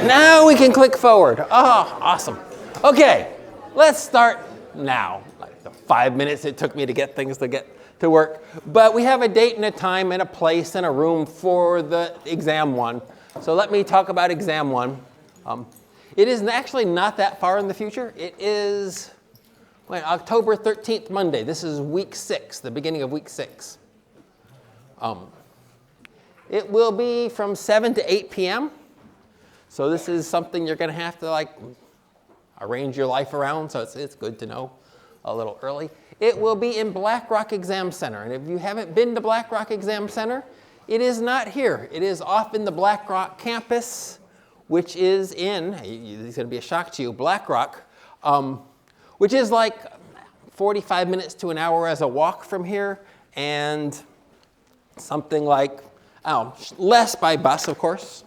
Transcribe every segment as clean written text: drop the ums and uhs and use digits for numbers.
Now we can click forward. Oh, awesome. Okay, let's start now. Like the 5 minutes it took me to get things to work. But we have a date and a time and a place and a room for the exam one. So let me talk about exam one. It is actually not that far in the future. It is October 13th, Monday. This is week 6, the beginning of week 6. It will be from 7 to 8 p.m. So this is something you're going to have to arrange your life around. So it's good to know a little early. It will be in Black Rock Exam Center. And if you haven't been to Black Rock Exam Center, it is not here. It is off in the Black Rock campus, which is in, it's going to be a shock to you, Black Rock, which is like 45 minutes to an hour as a walk from here, and something like, less by bus, of course.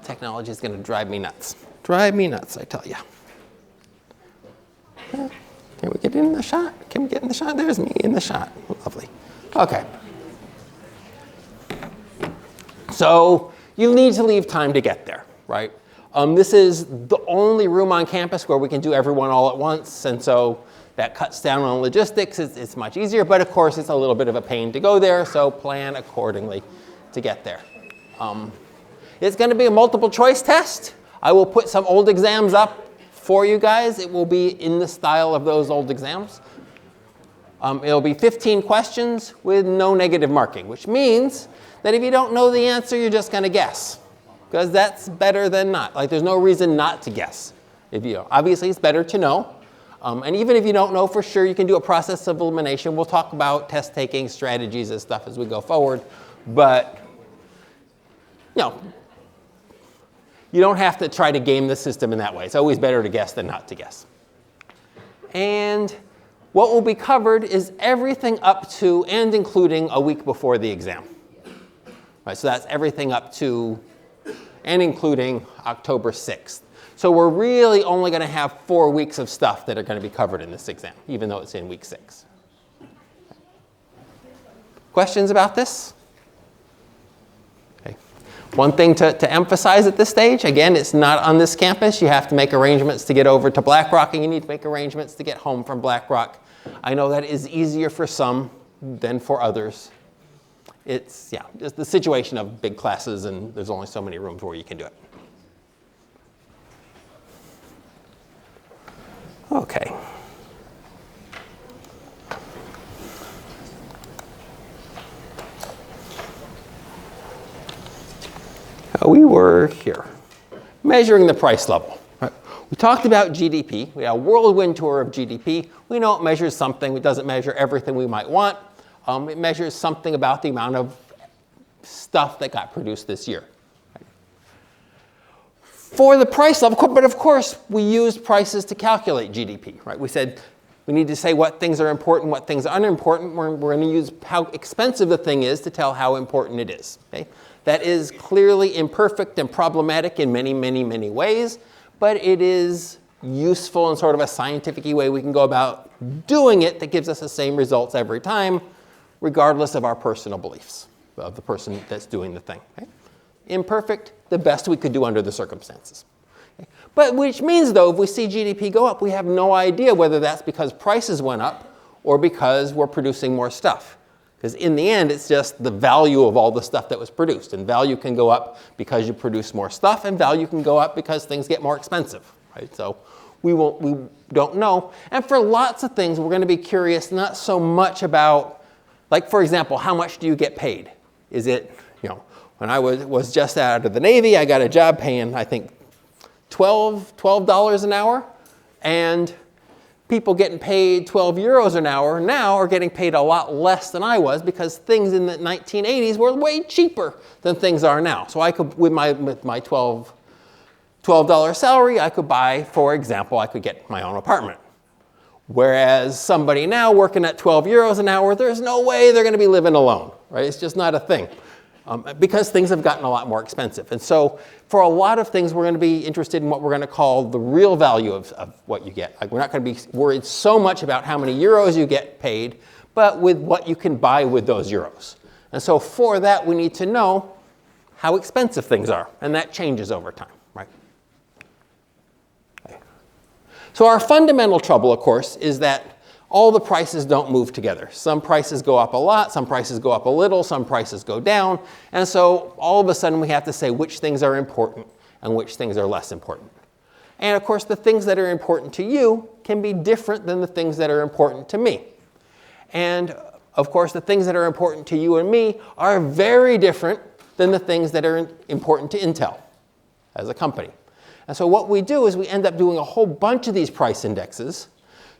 Technology is going to drive me nuts. Drive me nuts, I tell you. Can we get in the shot? Can we get in the shot? There's me in the shot. Lovely. Okay. So you need to leave time to get there, right? This is the only room on campus where we can do everyone all at once, and so that cuts down on logistics. It's much easier, but of course it's a little bit of a pain to go there, so plan accordingly to get there. It's going to be a multiple choice test. I will put some old exams up for you guys. It will be in the style of those old exams. It'll be 15 questions with no negative marking, which means that if you don't know the answer, you're just going to guess, because that's better than not. There's no reason not to guess. Obviously, it's better to know. And even if you don't know for sure, you can do a process of elimination. We'll talk about test taking strategies and stuff as we go forward. But, you don't have to try to game the system in that way. It's always better to guess than not to guess. And what will be covered is everything up to and including a week before the exam. Right, so that's everything up to and including October 6th. So we're really only going to have 4 weeks of stuff that are going to be covered in this exam, even though it's in week 6. Questions about this? Okay. One thing to emphasize at this stage, again, it's not on this campus. You have to make arrangements to get over to Black Rock, and you need to make arrangements to get home from Black Rock. I know that is easier for some than for others. It's just the situation of big classes, and there's only so many rooms where you can do it. Okay. We were here, measuring the price level. Right? We talked about GDP. We had a whirlwind tour of GDP. We know it measures something. It doesn't measure everything we might want. It measures something about the amount of stuff that got produced this year. Right? For the price level, but of course, we used prices to calculate GDP. Right? We said we need to say what things are important, what things are unimportant. We're going to use how expensive the thing is to tell how important it is. Okay? That is clearly imperfect and problematic in many, many, many ways, but it is useful in sort of a scientific way we can go about doing it that gives us the same results every time, regardless of our personal beliefs of the person that's doing the thing. Okay? Imperfect, the best we could do under the circumstances. Okay? But which means, though, if we see GDP go up, we have no idea whether that's because prices went up or because we're producing more stuff. Because in the end, it's just the value of all the stuff that was produced. And value can go up because you produce more stuff, and value can go up because things get more expensive. Right? So we don't know. And for lots of things, we're going to be curious not so much about, for example, how much do you get paid? Is it, when I was just out of the Navy, I got a job paying, I think, $12 an hour. And people getting paid 12 euros an hour now are getting paid a lot less than I was, because things in the 1980s were way cheaper than things are now. So I could, with my $12 salary, I could buy, for example, I could get my own apartment. Whereas somebody now working at 12 euros an hour, there's no way they're going to be living alone, right? It's just not a thing. Because things have gotten a lot more expensive. And so for a lot of things, we're going to be interested in what we're going to call the real value of what you get. We're not going to be worried so much about how many euros you get paid, but with what you can buy with those euros. And so for that, we need to know how expensive things are, and that changes over time, right? Okay. So our fundamental trouble, of course, is that all the prices don't move together. Some prices go up a lot, some prices go up a little, some prices go down, and so all of a sudden we have to say which things are important and which things are less important. And of course, the things that are important to you can be different than the things that are important to me. And of course, the things that are important to you and me are very different than the things that are important to Intel as a company. And so what we do is we end up doing a whole bunch of these price indexes,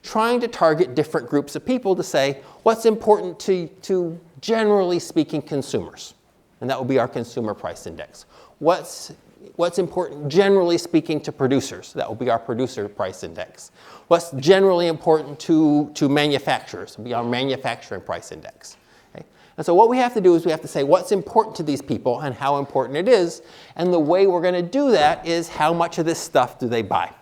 trying to target different groups of people to say what's important to generally speaking consumers. And that will be our consumer price index. What's important, generally speaking, to producers? That will be our producer price index. What's generally important to manufacturers? Will be our manufacturing price index. Okay? And so what we have to do is we have to say what's important to these people and how important it is. And the way we're going to do that is how much of this stuff do they buy?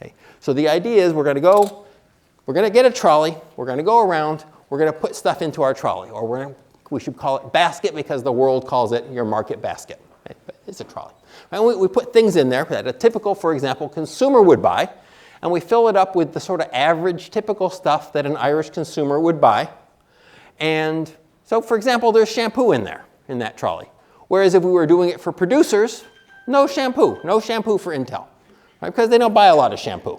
Okay? So the idea is we're going to get a trolley, we're going to go around, we're going to put stuff into our trolley. Or we should call it basket because the world calls it your market basket. Okay? But it's a trolley. And we put things in there that a typical, for example, consumer would buy, and we fill it up with the sort of average, typical stuff that an Irish consumer would buy. And so, for example, there's shampoo in there, in that trolley. Whereas if we were doing it for producers, no shampoo for Intel, right? Because they don't buy a lot of shampoo,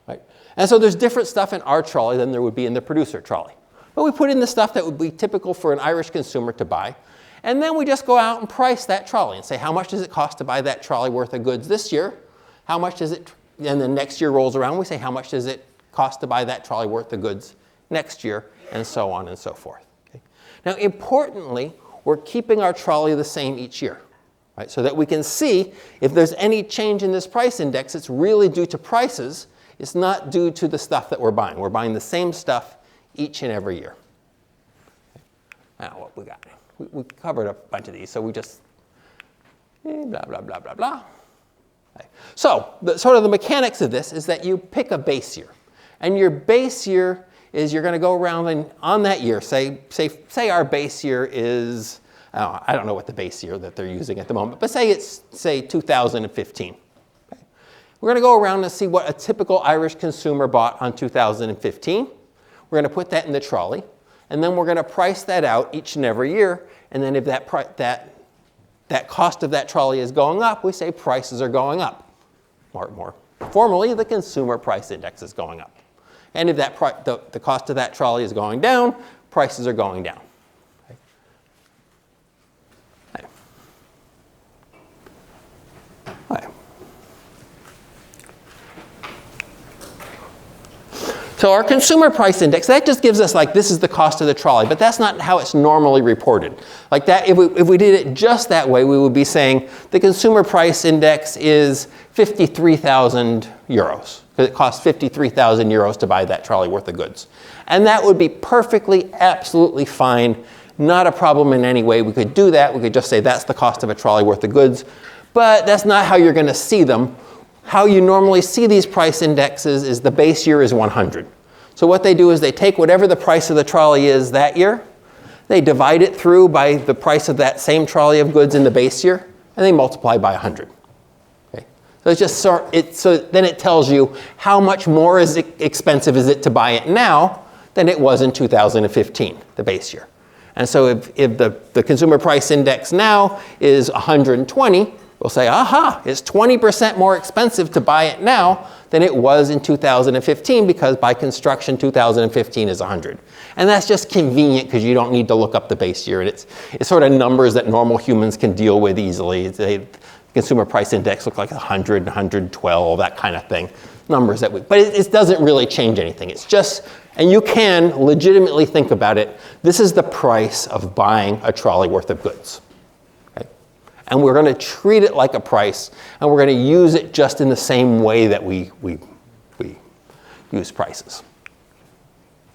right? And so there's different stuff in our trolley than there would be in the producer trolley. But we put in the stuff that would be typical for an Irish consumer to buy. And then we just go out and price that trolley and say, how much does it cost to buy that trolley worth of goods this year? How much does it, and the next year rolls around, we say, how much does it cost to buy that trolley worth of goods next year? And so on and so forth. Okay? Now, importantly, we're keeping our trolley the same each year, right? So that we can see if there's any change in this price index, it's really due to prices. It's not due to the stuff that we're buying. We're buying the same stuff each and every year. Okay? Now, what we got? We covered a bunch of these, so we just blah, blah, blah, blah, blah. Okay. So sort of the mechanics of this is that you pick a base year. And your base year is you're going to go around and on that year, say our base year is, I don't know what the base year that they're using at the moment, but say it's 2015. Okay. We're going to go around and see what a typical Irish consumer bought on 2015. We're going to put that in the trolley. And then we're going to price that out each and every year. And then if that cost of that trolley is going up, we say prices are going up. More formally, the consumer price index is going up. And if the cost of that trolley is going down, prices are going down. Okay. Okay. So our consumer price index, that just gives us like, this is the cost of the trolley, but that's not how it's normally reported. Like that, if we did it just that way, we would be saying the consumer price index is 53,000 euros, because it costs 53,000 euros to buy that trolley worth of goods. And that would be perfectly, absolutely fine, not a problem in any way. We could do that. We could just say that's the cost of a trolley worth of goods, but that's not how you're going to see them. How you normally see these price indexes is the base year is 100. So what they do is they take whatever the price of the trolley is that year, they divide it through by the price of that same trolley of goods in the base year, and they multiply by 100. Okay? So it's just so then it tells you how much more expensive is it to buy it now than it was in 2015, the base year. And so if the consumer price index now is 120, we'll say, aha, it's 20% more expensive to buy it now than it was in 2015 because by construction 2015 is 100. And that's just convenient because you don't need to look up the base year. And it's sort of numbers that normal humans can deal with easily. The consumer price index looks like 100, 112, that kind of thing. Numbers but it doesn't really change anything. It's just, and you can legitimately think about it, this is the price of buying a trolley worth of goods. And we're going to treat it like a price, and we're going to use it just in the same way that we use prices.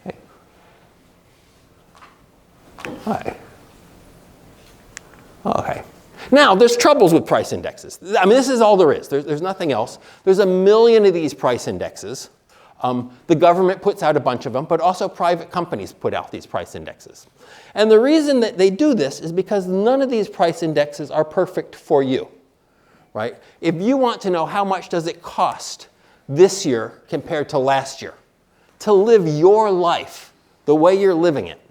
Okay. All right. Okay. Now, there's troubles with price indexes. I mean, this is all there is. There's nothing else. There's a million of these price indexes. The government puts out a bunch of them, but also private companies put out these price indexes. And the reason that they do this is because none of these price indexes are perfect for you, right? If you want to know how much does it cost this year compared to last year to live your life the way you're living it,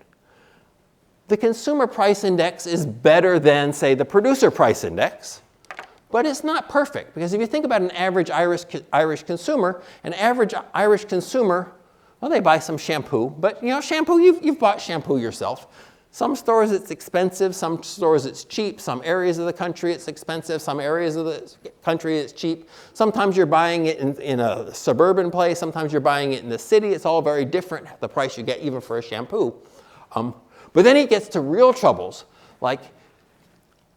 the consumer price index is better than, say, the producer price index, but it's not perfect, because if you think about an average Irish consumer, well, they buy some shampoo, but shampoo, you've bought shampoo yourself. Some stores it's expensive, some stores it's cheap, some areas of the country it's expensive, some areas of the country it's cheap. Sometimes you're buying it in a suburban place, sometimes you're buying it in the city. It's all very different, the price you get even for a shampoo. But then it gets to real troubles, like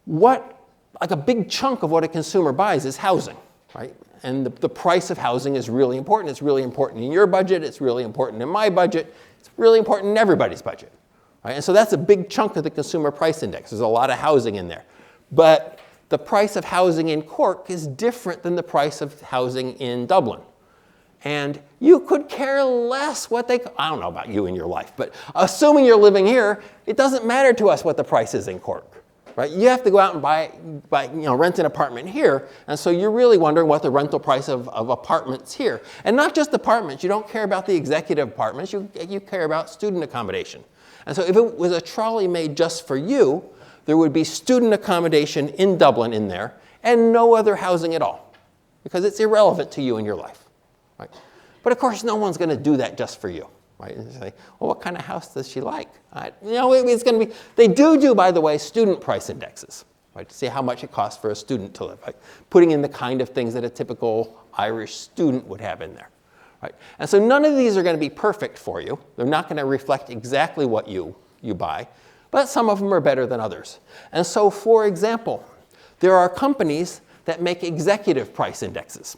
a big chunk of what a consumer buys is housing, right? And the price of housing is really important. It's really important in your budget. It's really important in my budget. It's really important in everybody's budget, right? And so that's a big chunk of the consumer price index. There's a lot of housing in there. But the price of housing in Cork is different than the price of housing in Dublin. And you could care less I don't know about you in your life, but assuming you're living here, it doesn't matter to us what the price is in Cork, right? You have to go out and rent an apartment here, and so you're really wondering what the rental price of apartments here. And not just apartments, you don't care about the executive apartments, you care about student accommodation. And so if it was a trolley made just for you, there would be student accommodation in Dublin in there, and no other housing at all, because it's irrelevant to you in your life. Right? But of course, no one's going to do that just for you, right? And say, well, what kind of house does she like? It's going to be. They do, by the way, student price indexes, right? To see how much it costs for a student to live, right? Putting in the kind of things that a typical Irish student would have in there, right? And so none of these are going to be perfect for you. They're not going to reflect exactly what you buy, but some of them are better than others. And so, for example, there are companies that make executive price indexes.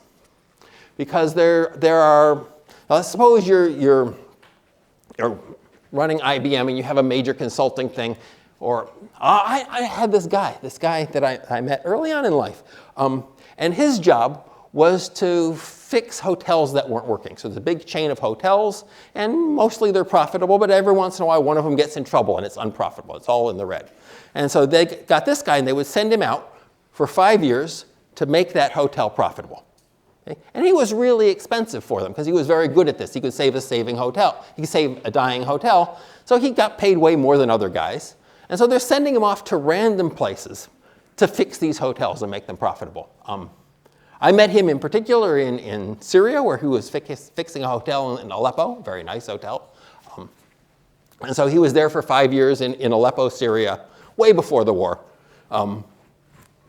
Because there are, suppose you're running IBM and you have a major consulting thing, or I had this guy that I met early on in life, and his job was to fix hotels that weren't working. So there's a big chain of hotels, and mostly they're profitable, but every once in a while one of them gets in trouble and it's unprofitable. It's all in the red. And so they got this guy and they would send him out for 5 years to make that hotel profitable. Okay? And he was really expensive for them because he was very good at this. He could save He could save a dying hotel. So he got paid way more than other guys. And so they're sending him off to random places to fix these hotels and make them profitable. I met him in particular in Syria, where he was fixing a hotel in Aleppo, very nice hotel. And so he was there for 5 years in Aleppo, Syria, way before the war,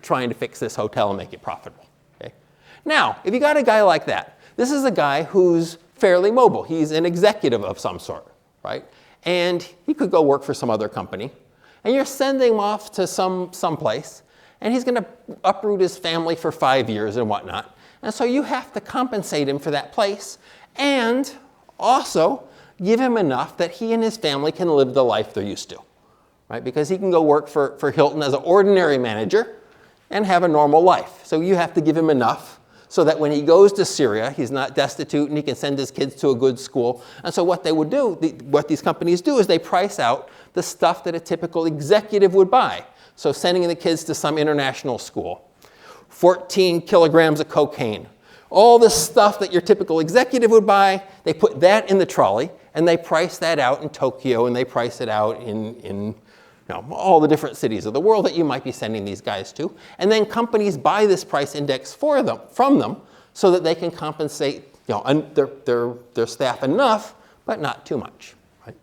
trying to fix this hotel and make it profitable. Now, if you got a guy like that, this is a guy who's fairly mobile. He's an executive of some sort, right? And he could go work for some other company. And you're sending him off to some place, and he's going to uproot his family for 5 years and whatnot. And so you have to compensate him for that place and also give him enough that he and his family can live the life they're used to, right? Because he can go work for Hilton as an ordinary manager and have a normal life. So you have to give him enough so that when he goes to Syria, he's not destitute and he can send his kids to a good school. And so what they would do, what these companies do, is they price out the stuff that a typical executive would buy. So sending the kids to some international school, 14 kilograms of cocaine, all the stuff that your typical executive would buy, they put that in the trolley and they price that out in Tokyo and they price it out in all the different cities of the world that you might be sending these guys to. And then companies buy this price index from them so that they can compensate their staff enough, but not too much. Right?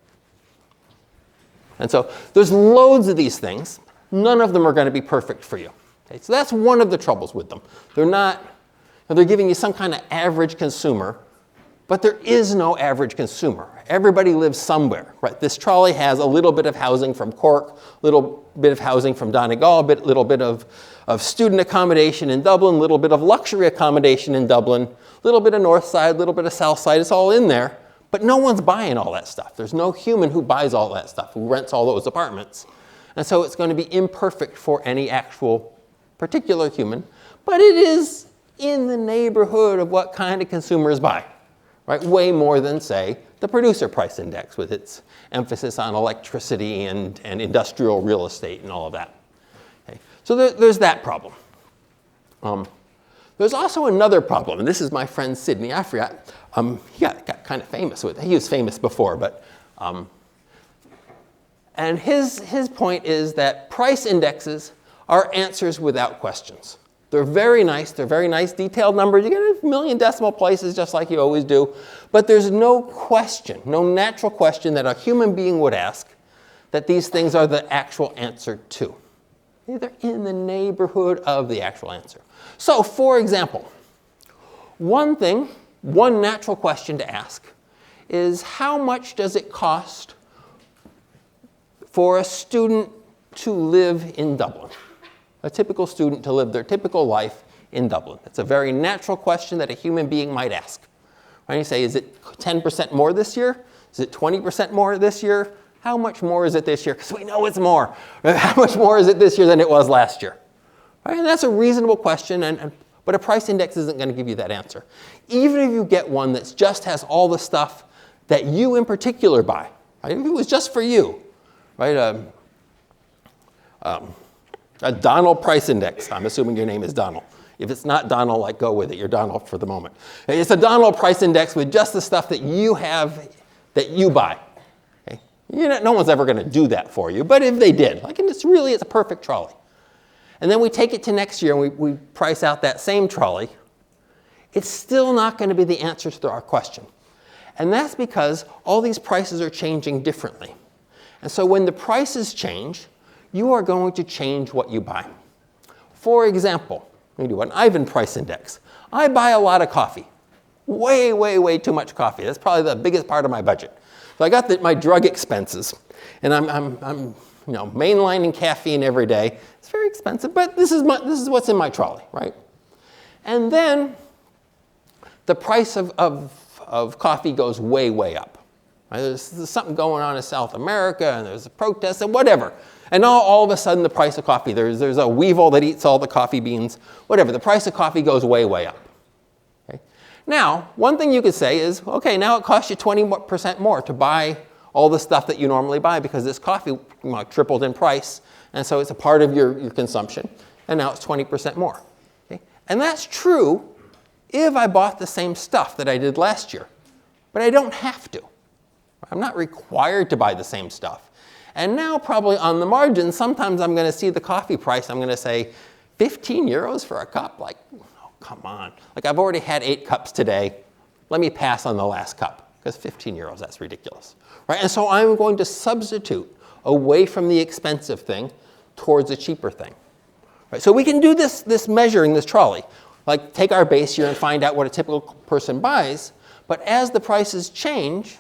And so there's loads of these things. None of them are going to be perfect for you. Okay? So that's one of the troubles with them. They're giving you some kind of average consumer, but there is no average consumer. Everybody lives somewhere, right? This trolley has a little bit of housing from Cork, a little bit of housing from Donegal, a little bit of student accommodation in Dublin, a little bit of luxury accommodation in Dublin, a little bit of north side, a little bit of south side. It's all in there, but no one's buying all that stuff. There's no human who buys all that stuff, who rents all those apartments. And so it's going to be imperfect for any actual particular human, but it is in the neighborhood of what kind of consumers buy. right? Way more than, say, the producer price index with its emphasis on electricity and industrial real estate and all of that. Okay? So there's that problem. There's also another problem, and this is my friend Sidney. I forgot, he got kind of famous with it. He was famous before, but, and his point is that price indexes are answers without questions. They're very nice detailed numbers. You get a million decimal places just like you always do, but there's no question, no natural question that a human being would ask that these things are the actual answer to. They're in the neighborhood of the actual answer. So, for example, one natural question to ask is how much does it cost for a student to live in Dublin? A typical student to live their typical life in Dublin. It's a very natural question that a human being might ask. Right? You say, is it 10% more this year? Is it 20% more this year? How much more is it this year? Because we know it's more. How much more is it this year than it was last year? Right? And that's a reasonable question, but a price index isn't going to give you that answer. Even if you get one that just has all the stuff that you in particular buy, right? If it was just for you, right? A Donald price index. I'm assuming your name is Donald. If it's not Donald, like, go with it. You're Donald for the moment. It's a Donald price index with just the stuff that you have, that you buy. Okay? No one's ever going to do that for you, but if they did, like, it's a perfect trolley. And then we take it to next year and we price out that same trolley. It's still not going to be the answer to our question. And that's because all these prices are changing differently. And so when the prices change, you are going to change what you buy. For example, let me do an Ivan price index. I buy a lot of coffee. Way, way, way too much coffee. That's probably the biggest part of my budget. So I got my drug expenses, and I'm mainlining caffeine every day. It's very expensive, but this is what's in my trolley, right? And then the price of coffee goes way, way up. Right? There's something going on in South America, and there's a protest, and whatever. And all of a sudden, the price of coffee, there's a weevil that eats all the coffee beans, whatever. The price of coffee goes way, way up. Okay? Now, one thing you could say is, okay, now it costs you 20% more to buy all the stuff that you normally buy because this coffee tripled in price, and so it's a part of your consumption, and now it's 20% more. Okay? And that's true if I bought the same stuff that I did last year, but I don't have to. I'm not required to buy the same stuff. And now probably on the margin, sometimes I'm going to see the coffee price. I'm going to say 15 euros for a cup? Like, oh, come on. Like, I've already had 8 cups today. Let me pass on the last cup because 15 euros, that's ridiculous. Right? And so I'm going to substitute away from the expensive thing towards a cheaper thing. Right? So we can do this measuring this trolley. Like, take our base year and find out what a typical person buys. But as the prices change,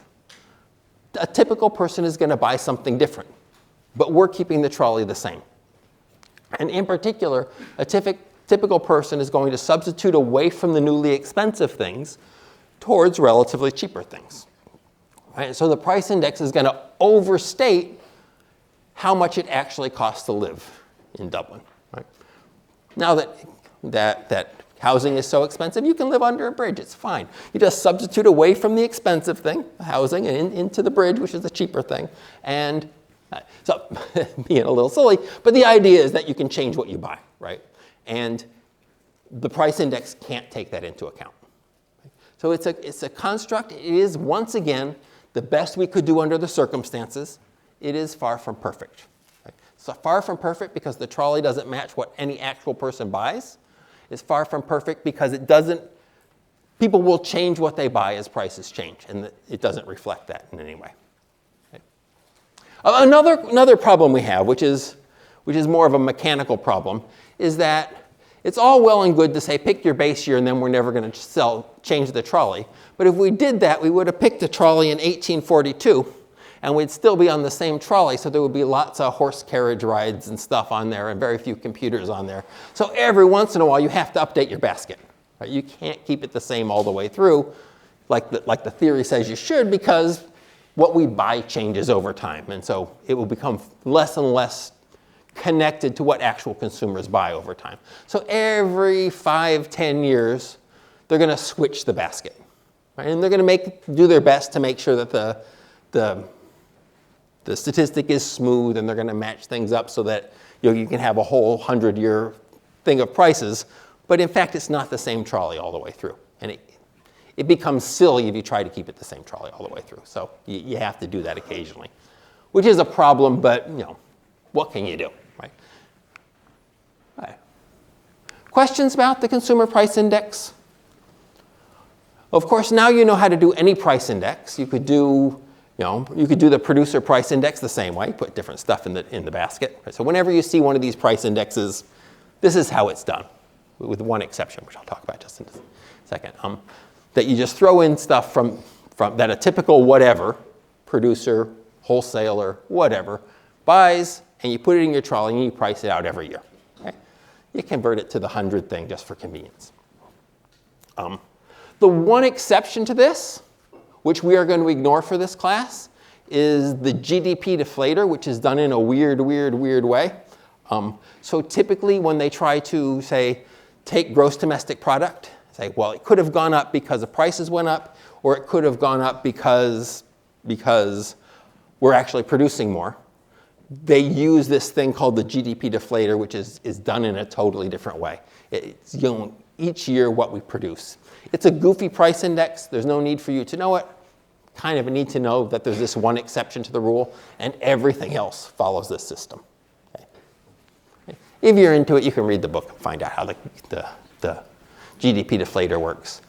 a typical person is going to buy something different, but we're keeping the trolley the same. And in particular, a typical person is going to substitute away from the newly expensive things towards relatively cheaper things. Right? So the price index is going to overstate how much it actually costs to live in Dublin. Right? Now that housing is so expensive, you can live under a bridge. It's fine. You just substitute away from the expensive thing, housing, and into the bridge, which is the cheaper thing. And so, being a little silly, but the idea is that you can change what you buy, right? And the price index can't take that into account. So it's a construct. It is, once again, the best we could do under the circumstances. It is far from perfect. Right? So far from perfect because the trolley doesn't match what any actual person buys. Is far from perfect because people will change what they buy as prices change, and it doesn't reflect that in any way. Okay. Another problem we have, which is more of a mechanical problem, is that it's all well and good to say pick your base year and then we're never going to change the trolley. But if we did that, we would have picked the trolley in 1842, and we'd still be on the same trolley, so there would be lots of horse carriage rides and stuff on there and very few computers on there. So every once in a while, you have to update your basket. Right? You can't keep it the same all the way through, like the theory says you should, because what we buy changes over time. And so it will become less and less connected to what actual consumers buy over time. So every 5-10 years, they're going to switch the basket. right? And they're going to do their best to make sure that the statistic is smooth, and they're going to match things up so that you can have a whole 100-year thing of prices. But in fact, it's not the same trolley all the way through. And it becomes silly if you try to keep it the same trolley all the way through. So you have to do that occasionally, which is a problem, but what can you do, right? All right. Questions about the consumer price index? Of course, now you know how to do any price index. You could do, you could do the producer price index the same way, put different stuff in the basket. Right? So whenever you see one of these price indexes, this is how it's done, with one exception, which I'll talk about just in a second. That you just throw in stuff from that a typical whatever, producer, wholesaler, whatever, buys, and you put it in your trolley and you price it out every year. Okay? You convert it to the 100 thing just for convenience. The one exception to this, which we are going to ignore for this class, is the GDP deflator, which is done in a weird way. So typically when they try to, say, take gross domestic product, say, well, it could have gone up because the prices went up, or it could have gone up because we're actually producing more. They use this thing called the GDP deflator, which is done in a totally different way. It's each year what we produce. It's a goofy price index. There's no need for you to know it. Kind of a need to know that there's this one exception to the rule, and everything else follows this system. Okay. If you're into it, you can read the book and find out how the GDP deflator works.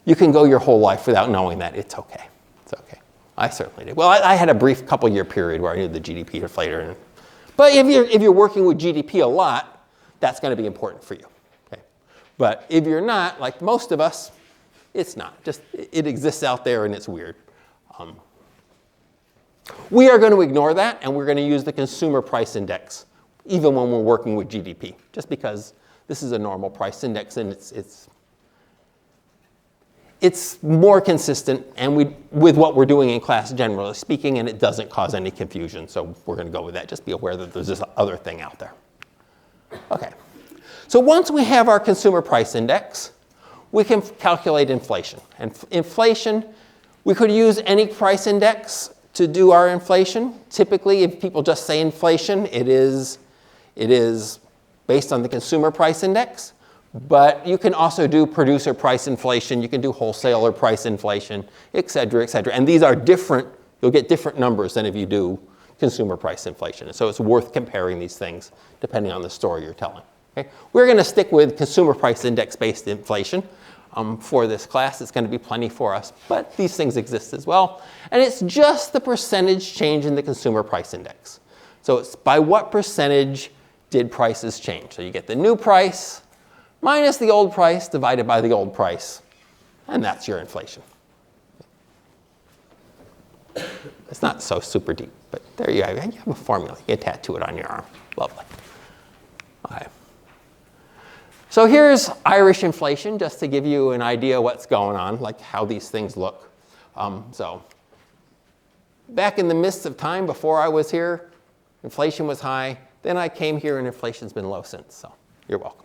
You can go your whole life without knowing that. It's okay. It's okay. I certainly did. Well, I had a brief couple-year period where I knew the GDP deflator. But if you're working with GDP a lot, that's going to be important for you. Okay? But if you're not, like most of us, it's not. Just it exists out there and it's weird. We are going to ignore that, and we're going to use the consumer price index, even when we're working with GDP, just because this is a normal price index and it's more consistent and with what we're doing in class generally speaking, and it doesn't cause any confusion. So we're going to go with that. Just be aware that there's this other thing out there. Okay. So once we have our consumer price index, we can calculate inflation. And inflation, we could use any price index to do our inflation. Typically, if people just say inflation, it is based on the consumer price index. But you can also do producer price inflation. You can do wholesaler price inflation, et cetera, et cetera. And these are different. You'll get different numbers than if you do consumer price inflation. And so it's worth comparing these things depending on the story you're telling. Okay? We're going to stick with consumer price index-based inflation. For this class, it's going to be plenty for us, but these things exist as well. And it's just the percentage change in the consumer price index. So it's by what percentage did prices change? So you get the new price minus the old price divided by the old price, and that's your inflation. It's not so super deep, but there you have a formula. You can tattoo it on your arm. Lovely. Okay. So here's Irish inflation, just to give you an idea what's going on, like how these things look. So back in the midst of time before I was here, inflation was high. Then I came here and inflation's been low since, so you're welcome.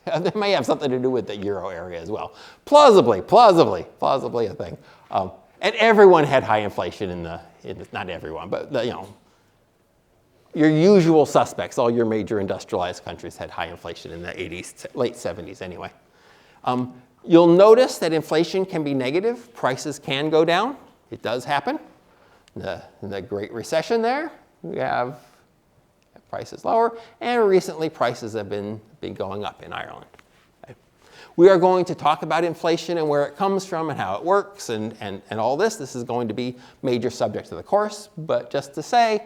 That may have something to do with the euro area as well. Plausibly a thing. And everyone had high inflation in the not everyone, but your usual suspects, all your major industrialized countries had high inflation in the 80s, late 70s anyway. You'll notice that inflation can be negative. Prices can go down. It does happen. In the Great Recession there, we have prices lower, and recently prices have been going up in Ireland. Okay. We are going to talk about inflation and where it comes from and how it works and all this. This is going to be major subject of the course, but just to say,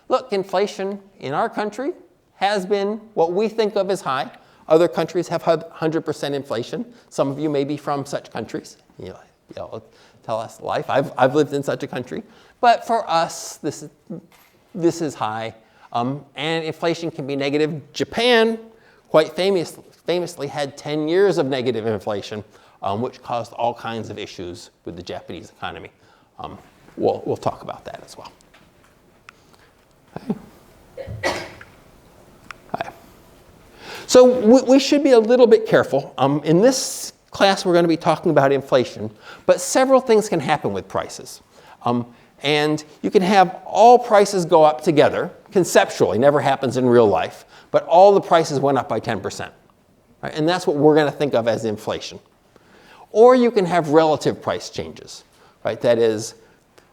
look, inflation in our country has been what we think of as high. Other countries have had 100% inflation. Some of you may be from such countries. You'll tell us life. I've lived in such a country. But for us, this is high. And inflation can be negative. Japan, quite famously, had 10 years of negative inflation, which caused all kinds of issues with the Japanese economy. We'll talk about that as well. Okay. So we should be a little bit careful. In this class we're going to be talking about inflation, but several things can happen with prices. And you can have all prices go up together, conceptually, never happens in real life, but all the prices went up by 10%. Right? And that's what we're going to think of as inflation. Or you can have relative price changes. Right? That is,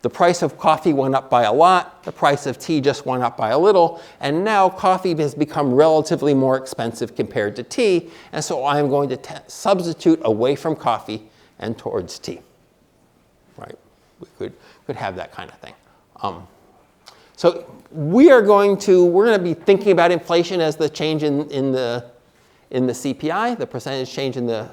the price of coffee went up by a lot, the price of tea just went up by a little, and now coffee has become relatively more expensive compared to tea, and so I'm going to substitute away from coffee and towards tea. Right? We could have that kind of thing. So we're going to be thinking about inflation as the change in the CPI, the percentage change in the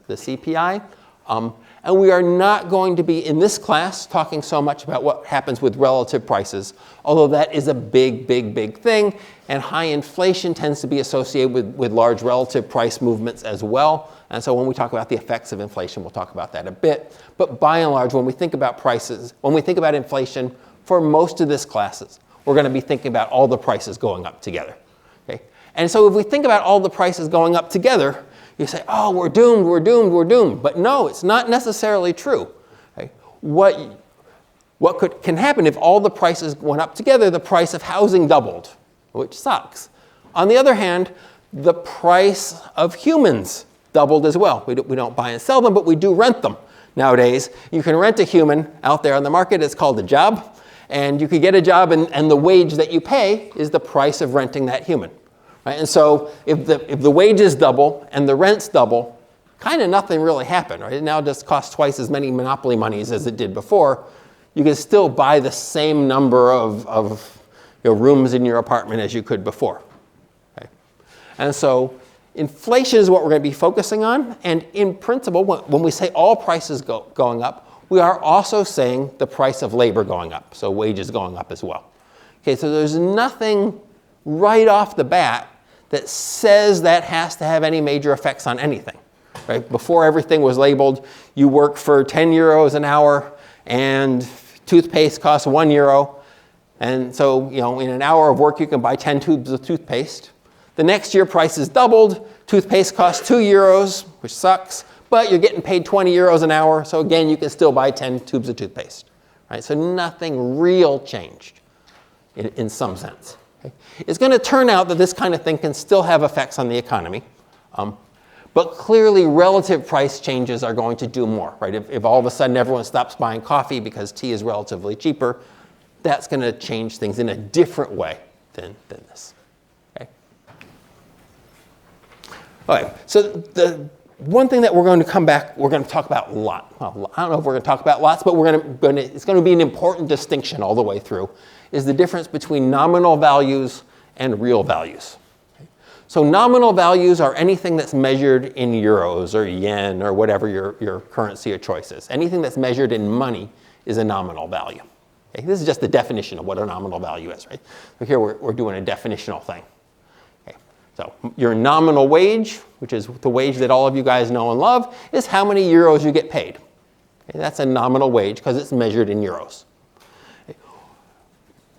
CPI. And we are not going to be, in this class, talking so much about what happens with relative prices, although that is a big, big, big thing. And high inflation tends to be associated with large relative price movements as well. And so when we talk about the effects of inflation, we'll talk about that a bit. But by and large, when we think about prices, when we think about inflation, for most of this classes, we're going to be thinking about all the prices going up together. Okay? And so if we think about all the prices going up together, you say, oh, we're doomed, we're doomed, we're doomed. But no, it's not necessarily true. Okay? What can happen if all the prices went up together, the price of housing doubled, which sucks. On the other hand, the price of humans doubled as well. We don't buy and sell them, but we do rent them nowadays. You can rent a human out there on the market. It's called a job. And you could get a job, and the wage that you pay is the price of renting that human. Right? And so if the wages double and the rents double, kind of nothing really happened. Right? It now just costs twice as many monopoly monies as it did before. You can still buy the same number of rooms in your apartment as you could before. Okay? And so inflation is what we're going to be focusing on. And in principle, when we say all prices going up, we are also saying the price of labor going up, so wages going up as well. Okay, so there's nothing right off the bat that says that has to have any major effects on anything. Right? Before everything was labeled, you work for 10 euros an hour and toothpaste costs 1 euro. And so, in an hour of work, you can buy 10 tubes of toothpaste. The next year, prices doubled. Toothpaste costs 2 euros, which sucks, but you're getting paid 20 euros an hour. So again, you can still buy 10 tubes of toothpaste. Right? So nothing real changed in some sense. It's going to turn out that this kind of thing can still have effects on the economy. But clearly, relative price changes are going to do more. Right? If all of a sudden everyone stops buying coffee because tea is relatively cheaper, that's going to change things in a different way than this. Okay? All right, so the one thing that we're going to talk about a lot. Well, I don't know if we're going to talk about lots, but it's going to be an important distinction all the way through, is the difference between nominal values and real values. Okay? So nominal values are anything that's measured in euros or yen or whatever your currency of choice is. Anything that's measured in money is a nominal value. Okay? This is just the definition of what a nominal value is, right? So here we're doing a definitional thing. Okay? So your nominal wage, which is the wage that all of you guys know and love, is how many euros you get paid. Okay? That's a nominal wage because it's measured in euros.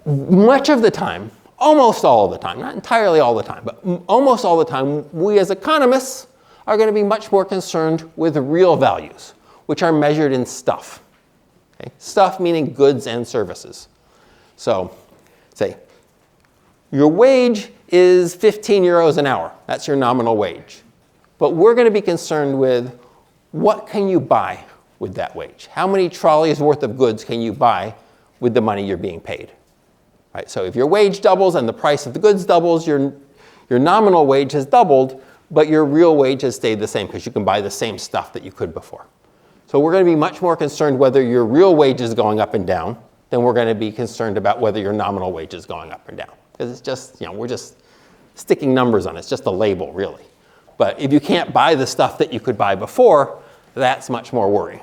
Much of the time, almost all of the time, not entirely all the time, but almost all the time, we as economists are going to be much more concerned with real values, which are measured in stuff. Okay? Stuff meaning goods and services. So, say, your wage is 15 euros an hour. That's your nominal wage. But we're going to be concerned with what can you buy with that wage? How many trolleys worth of goods can you buy with the money you're being paid? Right, so if your wage doubles and the price of the goods doubles, your nominal wage has doubled, but your real wage has stayed the same because you can buy the same stuff that you could before. So we're going to be much more concerned whether your real wage is going up and down than we're going to be concerned about whether your nominal wage is going up and down. Because it's just, we're just sticking numbers on it. It's just a label, really. But if you can't buy the stuff that you could buy before, that's much more worrying.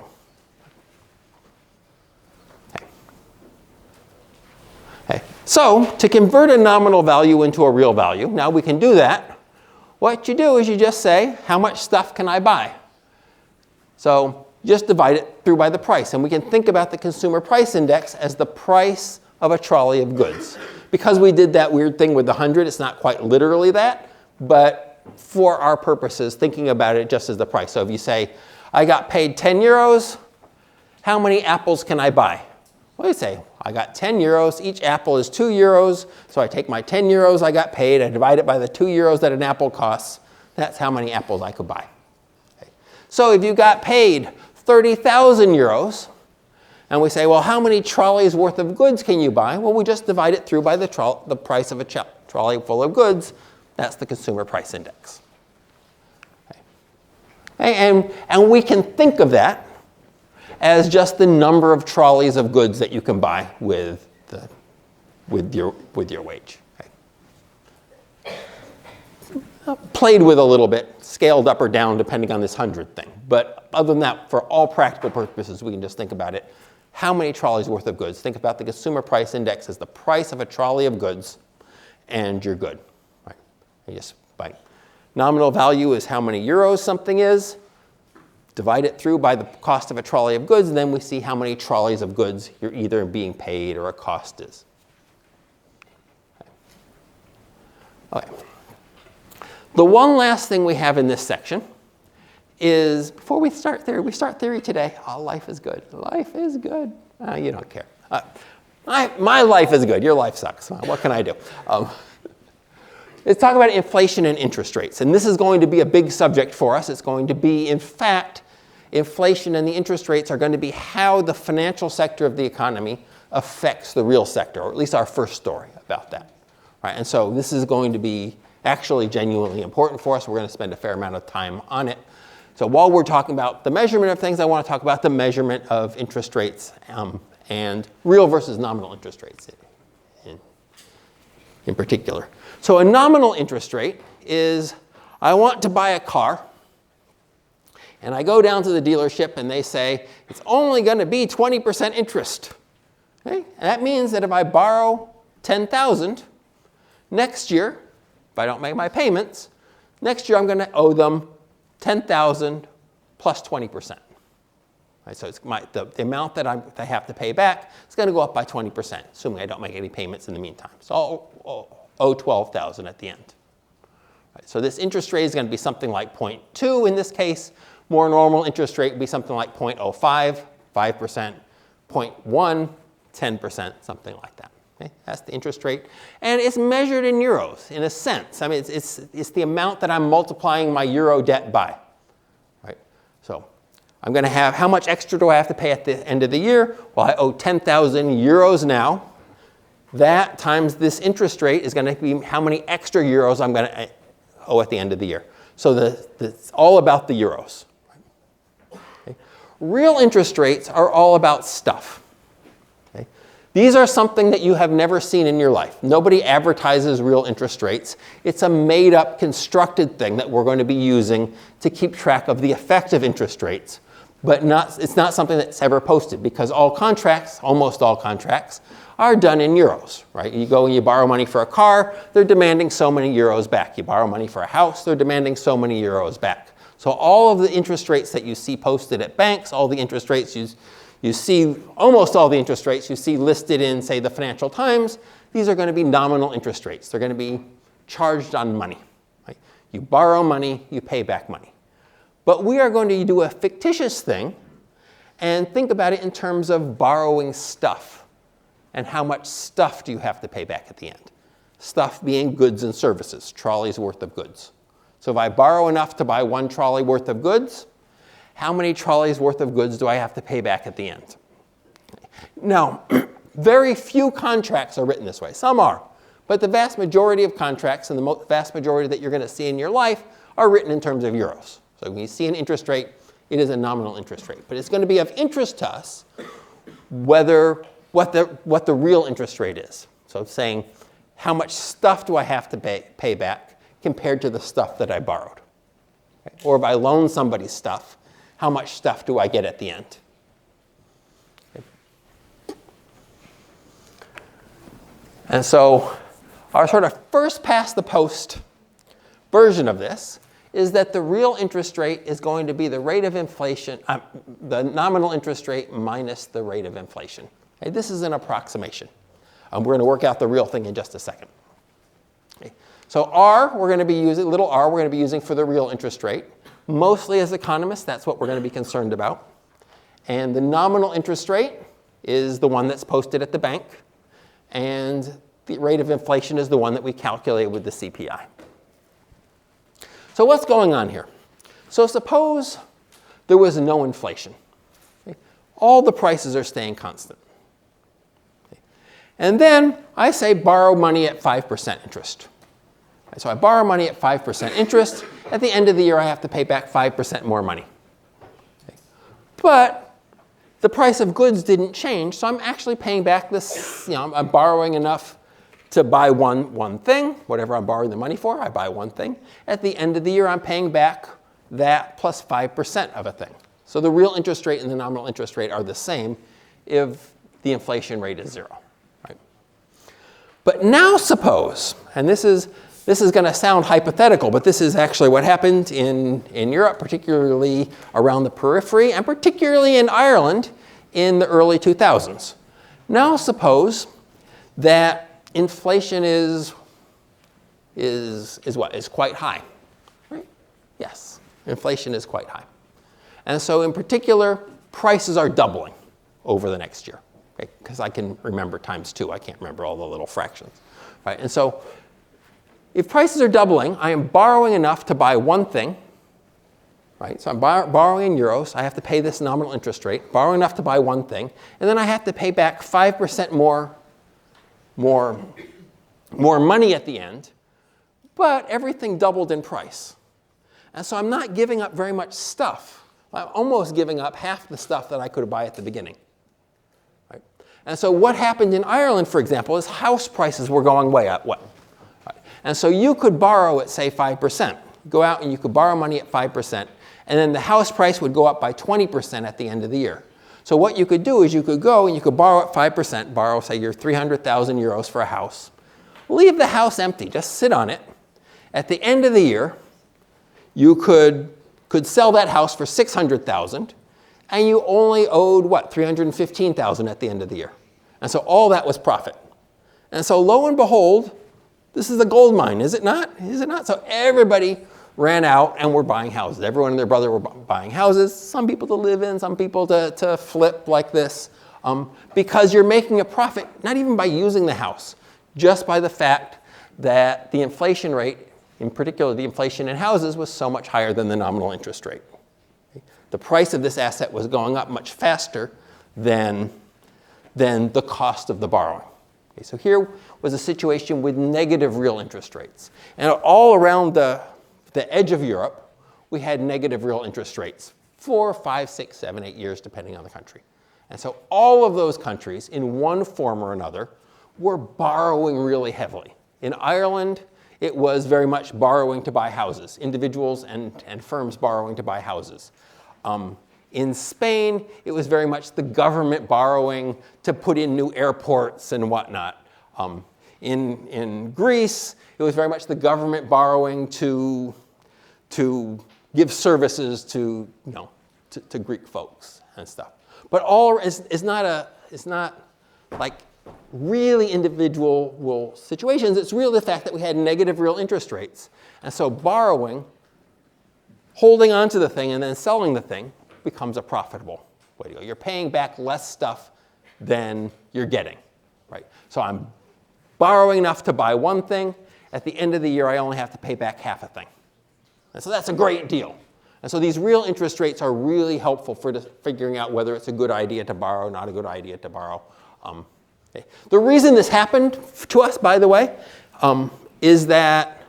Okay. So to convert a nominal value into a real value, now we can do that. What you do is you just say, how much stuff can I buy? So just divide it through by the price. And we can think about the consumer price index as the price of a trolley of goods. Because we did that weird thing with the 100, it's not quite literally that, but for our purposes, thinking about it just as the price. So if you say, I got paid 10 euros, how many apples can I buy? Well, you say, I got 10 euros, each apple is 2 euros, so I take my 10 euros I got paid, I divide it by the 2 euros that an apple costs, that's how many apples I could buy. Okay. So if you got paid 30,000 euros, and we say, well, how many trolleys worth of goods can you buy? Well, we just divide it through by the price of a trolley full of goods. That's the consumer price index. Okay. And we can think of that as just the number of trolleys of goods that you can buy with your wage. Okay. Played with a little bit, scaled up or down depending on this 100 thing. But other than that, for all practical purposes, we can just think about it. How many trolleys worth of goods? Think about the consumer price index as the price of a trolley of goods, and you're good. Right? You just by nominal value is how many euros something is. Divide it through by the cost of a trolley of goods, and then we see how many trolleys of goods you're either being paid or a cost is. Okay. The one last thing we have in this section is, before we start theory today. Oh, life is good. Life is good. You don't care. My life is good. Your life sucks. What can I do? Let's talk about inflation and interest rates. And this is going to be a big subject for us. It's going to be, in fact, inflation and the interest rates are going to be how the financial sector of the economy affects the real sector, or at least our first story about that. Right? And so this is going to be actually genuinely important for us. We're going to spend a fair amount of time on it. So while we're talking about the measurement of things, I want to talk about the measurement of interest rates and real versus nominal interest rates in particular. So a nominal interest rate is, I want to buy a car, and I go down to the dealership and they say, it's only going to be 20% interest. Okay? And that means that if I borrow 10,000, next year, if I don't make my payments, next year I'm going to owe them 10,000 plus 20%. Right, so it's the amount that I have to pay back is going to go up by 20%, assuming I don't make any payments in the meantime. So I'll owe 12,000 at the end. Right, so this interest rate is going to be something like 0.2 in this case. More normal interest rate would be something like 0.05, 5%, 0.1, 10%, something like that. Okay? That's the interest rate. And it's measured in euros, in a sense. I mean, it's the amount that I'm multiplying my euro debt by. Right? So I'm going to have, how much extra do I have to pay at the end of the year? Well, I owe 10,000 euros now. That times this interest rate is going to be how many extra euros I'm going to owe at the end of the year. So it's all about the euros. Okay? Real interest rates are all about stuff. Okay? These are something that you have never seen in your life. Nobody advertises real interest rates. It's a made-up, constructed thing that we're going to be using to keep track of the effective interest rates. But it's not something that's ever posted, because all contracts, almost all contracts, are done in euros, right? You go and you borrow money for a car, they're demanding so many euros back. You borrow money for a house, they're demanding so many euros back. So all of the interest rates that you see posted at banks, all the interest rates you see, almost all the interest rates you see listed in, say, the Financial Times, these are going to be nominal interest rates. They're going to be charged on money. Right? You borrow money, you pay back money. But we are going to do a fictitious thing and think about it in terms of borrowing stuff. And how much stuff do you have to pay back at the end? Stuff being goods and services, trolleys worth of goods. So if I borrow enough to buy one trolley worth of goods, how many trolleys worth of goods do I have to pay back at the end? Now, very few contracts are written this way. Some are. But the vast majority of contracts, and the vast majority that you're going to see in your life, are written in terms of euros. So when you see an interest rate, it is a nominal interest rate. But it's going to be of interest to us what the real interest rate is. So it's saying, how much stuff do I have to pay back compared to the stuff that I borrowed? Okay? Or if I loan somebody stuff, how much stuff do I get at the end? Okay. And so our sort of first past the post version of this is that the real interest rate is going to be the rate of inflation, the nominal interest rate minus the rate of inflation. Okay, this is an approximation. We're going to work out the real thing in just a second. Okay. So R, we're going to be using, little r, we're going to be using for the real interest rate. Mostly as economists, that's what we're going to be concerned about. And the nominal interest rate is the one that's posted at the bank. And the rate of inflation is the one that we calculate with the CPI. So what's going on here? So suppose there was no inflation. Okay? All the prices are staying constant. Okay? And then I say borrow money at 5% interest. Okay? So I borrow money at 5% interest. At the end of the year, I have to pay back 5% more money. Okay? But the price of goods didn't change, so I'm actually paying back this, I'm borrowing enough to buy one thing, whatever I'm borrowing the money for, I buy one thing. At the end of the year, I'm paying back that plus 5% of a thing. So the real interest rate and the nominal interest rate are the same if the inflation rate is 0. Right? But now suppose, and this is going to sound hypothetical, but this is actually what happened in Europe, particularly around the periphery, and particularly in Ireland in the early 2000s. Now suppose that inflation is what? Is quite high, right? Yes, inflation is quite high. And so in particular, prices are doubling over the next year, because I can remember times 2. I can't remember all the little fractions, right? And so if prices are doubling, I am borrowing enough to buy one thing, right? So I'm borrowing in euros. I have to pay this nominal interest rate, borrow enough to buy one thing, and then I have to pay back 5% more money at the end, but everything doubled in price. And so I'm not giving up very much stuff. I'm almost giving up half the stuff that I could buy at the beginning. Right? And so what happened in Ireland, for example, is house prices were going way up. And so you could borrow at, say, 5%. Go out and you could borrow money at 5%, and then the house price would go up by 20% at the end of the year. So what you could do is you could go and you could borrow at 5%, borrow, say, your 300,000 euros for a house. Leave the house empty, just sit on it. At the end of the year, you could sell that house for 600,000, and you only owed, 315,000 at the end of the year. And so all that was profit. And so lo and behold, this is a gold mine, is it not? Is it not? So everybody ran out and were buying houses. Everyone and their brother were buying houses, some people to live in, some people to flip like this, because you're making a profit, not even by using the house, just by the fact that the inflation rate, in particular the inflation in houses, was so much higher than the nominal interest rate. The price of this asset was going up much faster than the cost of the borrowing. Okay, so here was a situation with negative real interest rates. And all around the edge of Europe, we had negative real interest rates, 4, 5, 6, 7, 8 years, depending on the country. And so all of those countries, in one form or another, were borrowing really heavily. In Ireland, it was very much borrowing to buy houses, individuals and firms borrowing to buy houses. In Spain, it was very much the government borrowing to put in new airports and whatnot. In Greece, it was very much the government borrowing to give services to Greek folks and stuff. But all is not like really individual situations. It's really the fact that we had negative real interest rates. And so borrowing, holding on to the thing and then selling the thing becomes a profitable way to go. You're paying back less stuff than you're getting, right? So I'm borrowing enough to buy one thing. At the end of the year, I only have to pay back half a thing. And so that's a great deal. And so these real interest rates are really helpful for figuring out whether it's a good idea to borrow, not a good idea to borrow. Okay. The reason this happened to us, by the way, is that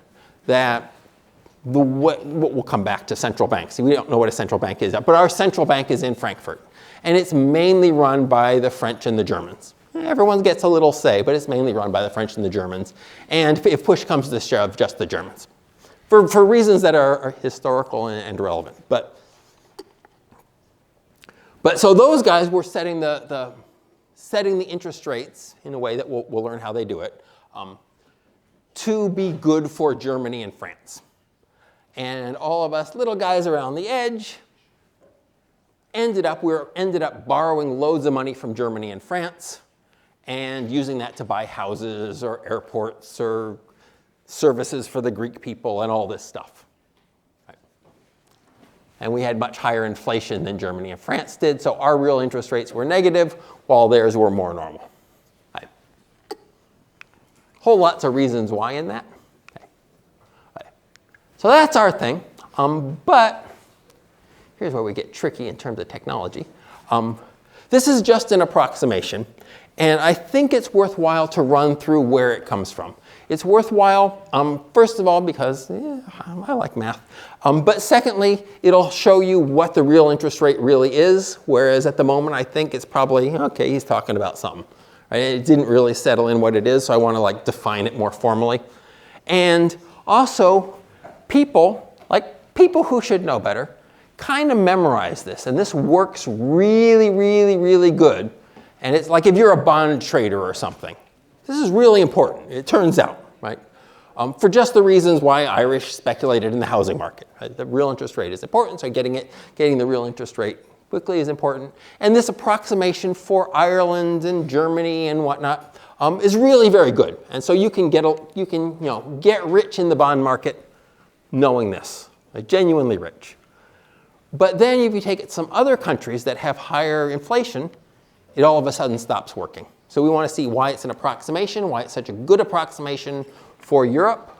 we'll come back to central banks. We don't know what a central bank is, but our central bank is in Frankfurt. And it's mainly run by the French and the Germans. Everyone gets a little say, but it's mainly run by the French and the Germans. And if push comes to shove, just the Germans. For reasons that are historical and relevant. But so those guys were setting the interest rates in a way that we'll learn how they do it, to be good for Germany and France. And all of us little guys around the edge ended up borrowing loads of money from Germany and France and using that to buy houses or airports or services for the Greek people and all this stuff. Right? And we had much higher inflation than Germany and France did, so our real interest rates were negative while theirs were more normal. Right? Whole lots of reasons why in that. Okay. Right. So that's our thing. But here's where we get tricky in terms of technology. This is just an approximation, and I think it's worthwhile to run through where it comes from. It's worthwhile, first of all, because I like math. But secondly, it'll show you what the real interest rate really is, whereas at the moment I think it's probably, okay, he's talking about something. Right? It didn't really settle in what it is, so I want to define it more formally. And also, people who should know better kind of memorize this, and this works really, really, really good. And it's like if you're a bond trader or something. This is really important, it turns out, right? For just the reasons why Irish speculated in the housing market. Right? The real interest rate is important, so getting the real interest rate quickly is important. And this approximation for Ireland and Germany and whatnot is really very good. And so you can get rich in the bond market knowing this, like genuinely rich. But then if you take it to some other countries that have higher inflation, it all of a sudden stops working. So we want to see why it's an approximation, why it's such a good approximation for Europe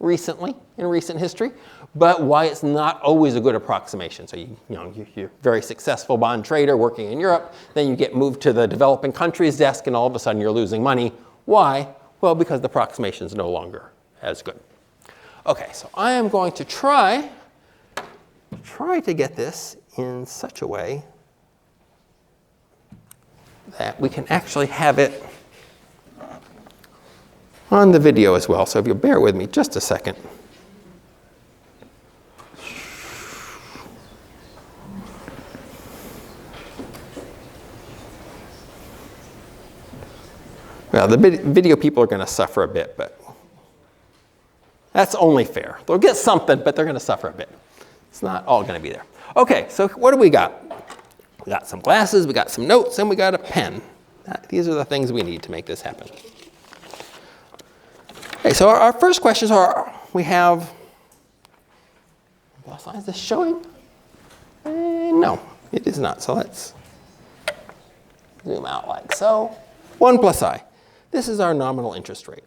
recently, in recent history, but why it's not always a good approximation. So you're a very successful bond trader working in Europe, then you get moved to the developing countries desk and all of a sudden you're losing money. Why? Well, because the approximation is no longer as good. Okay, so I am going to try to get this in such a way that we can actually have it on the video as well. So if you'll bear with me just a second. Well, the video people are going to suffer a bit, but that's only fair. They'll get something, but they're going to suffer a bit. It's not all going to be there. Okay, so what do we got? We got some glasses, we got some notes, and we got a pen. These are the things we need to make this happen. Okay, so our first questions are, we have, is this showing? No, it is not. So let's zoom out like so. 1 plus I. This is our nominal interest rate.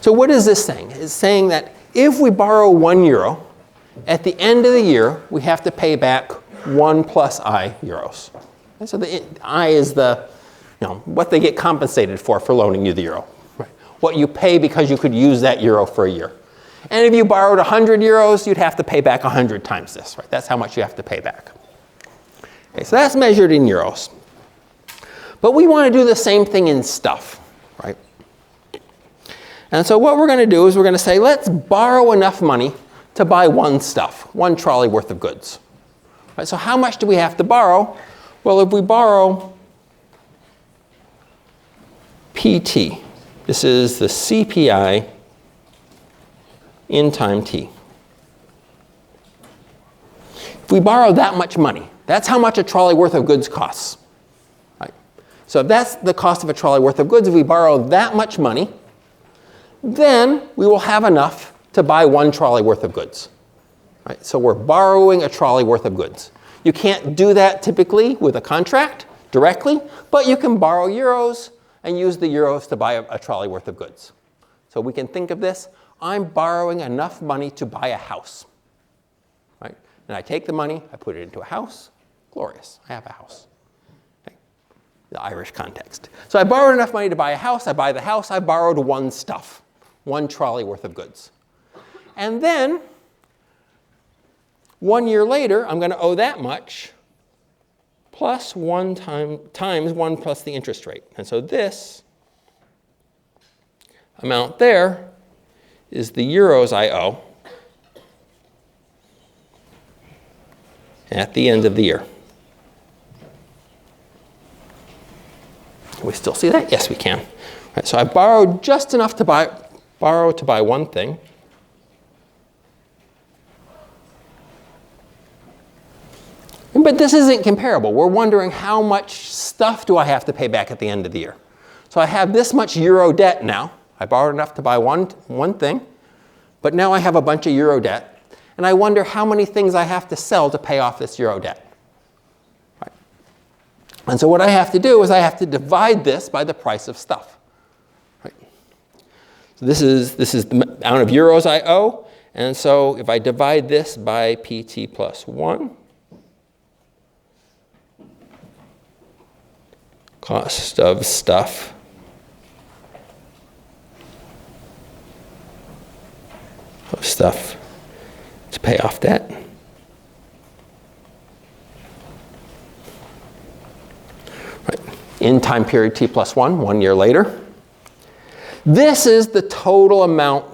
So what is this saying? It's saying that if we borrow €1, at the end of the year, we have to pay back 1 plus I euros. And so the I is what they get compensated for loaning you the euro. Right? What you pay because you could use that euro for a year. And if you borrowed 100 euros, you'd have to pay back 100 times this. Right? That's how much you have to pay back. Okay, so that's measured in euros. But we want to do the same thing in stuff. Right? And so what we're going to do is we're going to say, let's borrow enough money to buy one trolley worth of goods. Right, so how much do we have to borrow? Well, if we borrow PT, this is the CPI in time t. If we borrow that much money, that's how much a trolley worth of goods costs. Right? So if that's the cost of a trolley worth of goods, if we borrow that much money, then we will have enough to buy 1 trolley worth of goods. Right? So we're borrowing a trolley worth of goods. You can't do that typically with a contract directly, but you can borrow euros and use the euros to buy a trolley worth of goods. So we can think of this, I'm borrowing enough money to buy a house. Right? And I take the money, I put it into a house, glorious, I have a house. Okay? The Irish context. So I borrowed enough money to buy a house, I buy the house, I borrowed 1 trolley worth of goods. And then, 1 year later, I'm going to owe that much plus 1 times 1 plus the interest rate. And so this amount there is the euros I owe at the end of the year. Can we still see that? Yes, we can. Right, so I borrowed just enough to buy one thing. But this isn't comparable. We're wondering how much stuff do I have to pay back at the end of the year. So I have this much euro debt now. I borrowed enough to buy one thing, but now I have a bunch of euro debt, and I wonder how many things I have to sell to pay off this euro debt. Right. And so what I have to do is I have to divide this by the price of stuff. Right. So this is the amount of euros I owe, and so if I divide this by PT plus 1, cost of stuff to pay off debt. Right. In time period t plus 1 year later. This is the total amount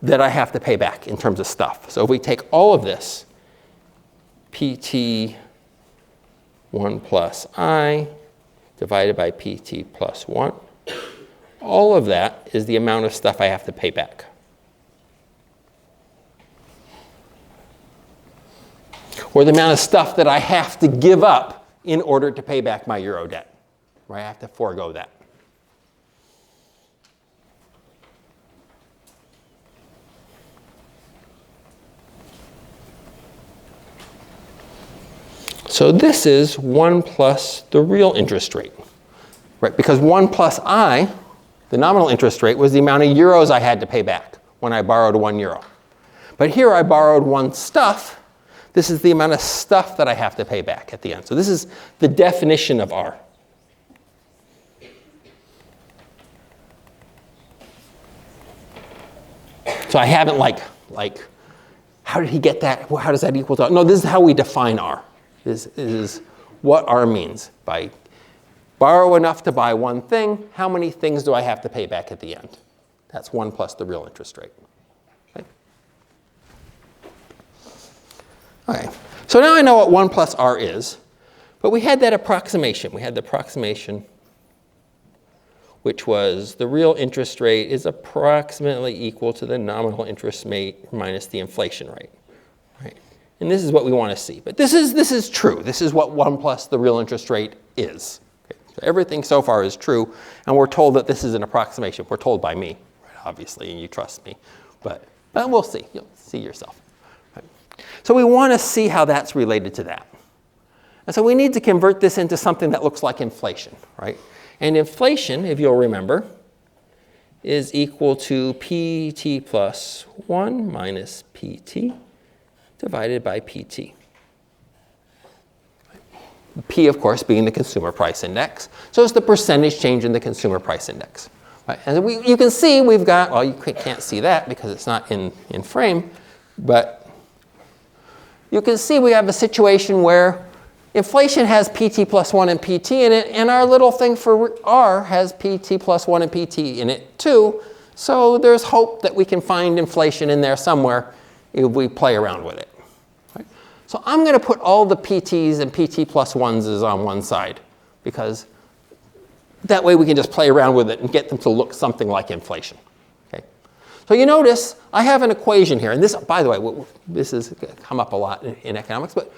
that I have to pay back in terms of stuff. So if we take all of this, PT 1 plus I divided by PT plus 1, all of that is the amount of stuff I have to pay back. Or the amount of stuff that I have to give up in order to pay back my euro debt. Right? I have to forego that. So this is 1 plus the real interest rate. Right? Because 1 plus I, the nominal interest rate, was the amount of euros I had to pay back when I borrowed 1 euro. But here I borrowed 1 stuff. This is the amount of stuff that I have to pay back at the end. So this is the definition of R. So I haven't like, how did he get that? How does that equal to? No, this is how we define R. This is what R means. By borrow enough to buy one thing, how many things do I have to pay back at the end? That's 1 plus the real interest rate. Okay, so now I know what 1 plus R is, but we had that approximation. We had the approximation, which was the real interest rate is approximately equal to the nominal interest rate minus the inflation rate. Right? And this is what we want to see. But this is true. This is what 1 plus the real interest rate is. Okay? So everything so far is true, and we're told that this is an approximation. We're told by me, right? Obviously, and you trust me. But we'll see. You'll see yourself. So we want to see how that's related to that. And so we need to convert this into something that looks like inflation, right? And inflation, if you'll remember, is equal to PT plus 1 minus PT divided by PT. P, of course, being the consumer price index. So it's the percentage change in the consumer price index. Right? And you can see we've got, well, you can't see that because it's not in frame, but you can see we have a situation where inflation has PT plus 1 and PT in it, and our little thing for R has PT plus 1 and PT in it too. So there's hope that we can find inflation in there somewhere if we play around with it. Right? So I'm going to put all the PTs and PT plus 1s on one side, because that way we can just play around with it and get them to look something like inflation. Okay? So you notice I have an equation here, and this, by the way, this has come up a lot in economics, but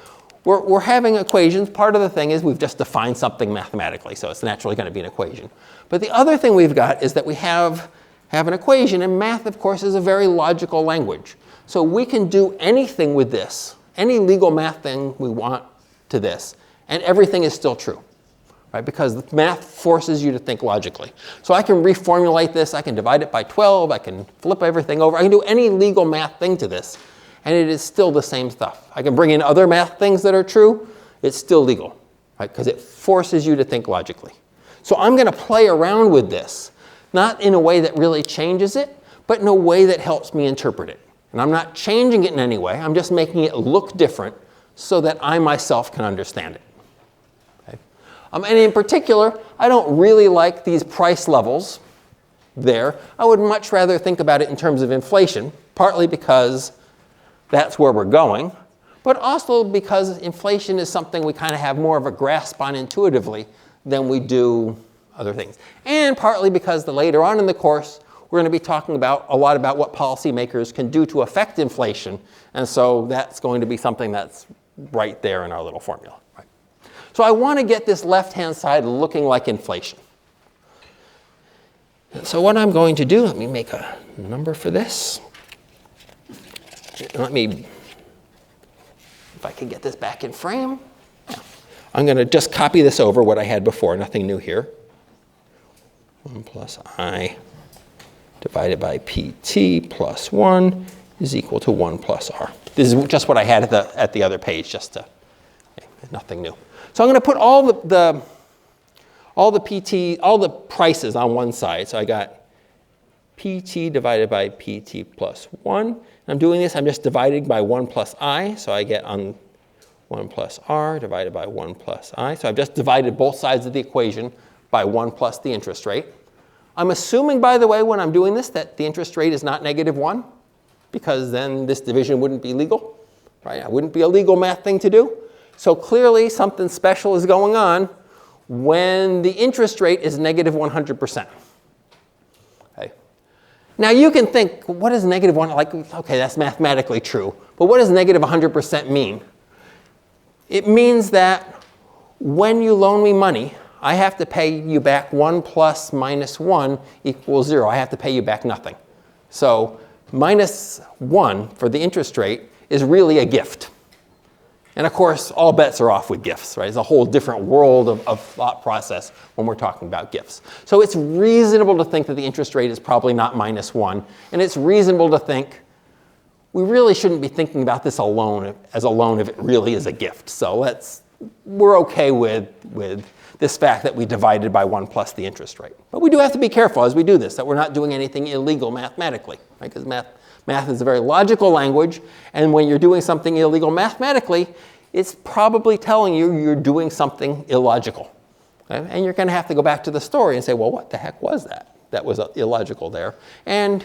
we're having equations. Part of the thing is we've just defined something mathematically, so it's naturally going to be an equation. But the other thing we've got is that we have an equation, and math, of course, is a very logical language. So we can do anything with this, any legal math thing we want to this, and everything is still true. Right? Because math forces you to think logically. So I can reformulate this, I can divide it by 12, I can flip everything over, I can do any legal math thing to this, and it is still the same stuff. I can bring in other math things that are true, it's still legal, right? Because it forces you to think logically. So I'm going to play around with this, not in a way that really changes it, but in a way that helps me interpret it. And I'm not changing it in any way, I'm just making it look different so that I myself can understand it. And in particular, I don't really like these price levels there. I would much rather think about it in terms of inflation, partly because that's where we're going, but also because inflation is something we kind of have more of a grasp on intuitively than we do other things. And partly because later on in the course, we're going to be talking a lot about what policymakers can do to affect inflation. And so that's going to be something that's right there in our little formula. Right? So I want to get this left-hand side looking like inflation. And so what I'm going to do, let me make a number for this. Let me, if I can get this back in frame. I'm going to just copy this over what I had before, nothing new here. 1 plus I divided by pt plus 1 is equal to 1 plus r. This is just what I had at the other page, just to, okay, nothing new. So I'm going to put all the prices on one side. So I got pt divided by pt plus 1. I'm doing this, I'm just dividing by 1 plus I, so I get on 1 plus r divided by 1 plus I. So I've just divided both sides of the equation by 1 plus the interest rate. I'm assuming, by the way, when I'm doing this, that the interest rate is not negative 1, because then this division wouldn't be legal, right? It wouldn't be a legal math thing to do. So clearly something special is going on when the interest rate is negative 100%. Okay. Now you can think, what is negative 1? Like, okay, that's mathematically true. But what does negative 100% mean? It means that when you loan me money, I have to pay you back 1 plus minus 1 equals 0. I have to pay you back nothing. So minus 1 for the interest rate is really a gift. And of course, all bets are off with gifts, right? It's a whole different world of thought process when we're talking about gifts. So it's reasonable to think that the interest rate is probably not minus 1. And it's reasonable to think we really shouldn't be thinking about this as a loan if it really is a gift. So we're okay with this fact that we divided by 1 plus the interest rate. But we do have to be careful as we do this, that we're not doing anything illegal mathematically, right? Because math is a very logical language, and when you're doing something illegal mathematically, it's probably telling you you're doing something illogical. Okay? And you're going to have to go back to the story and say, well, what the heck was that? That was illogical there. And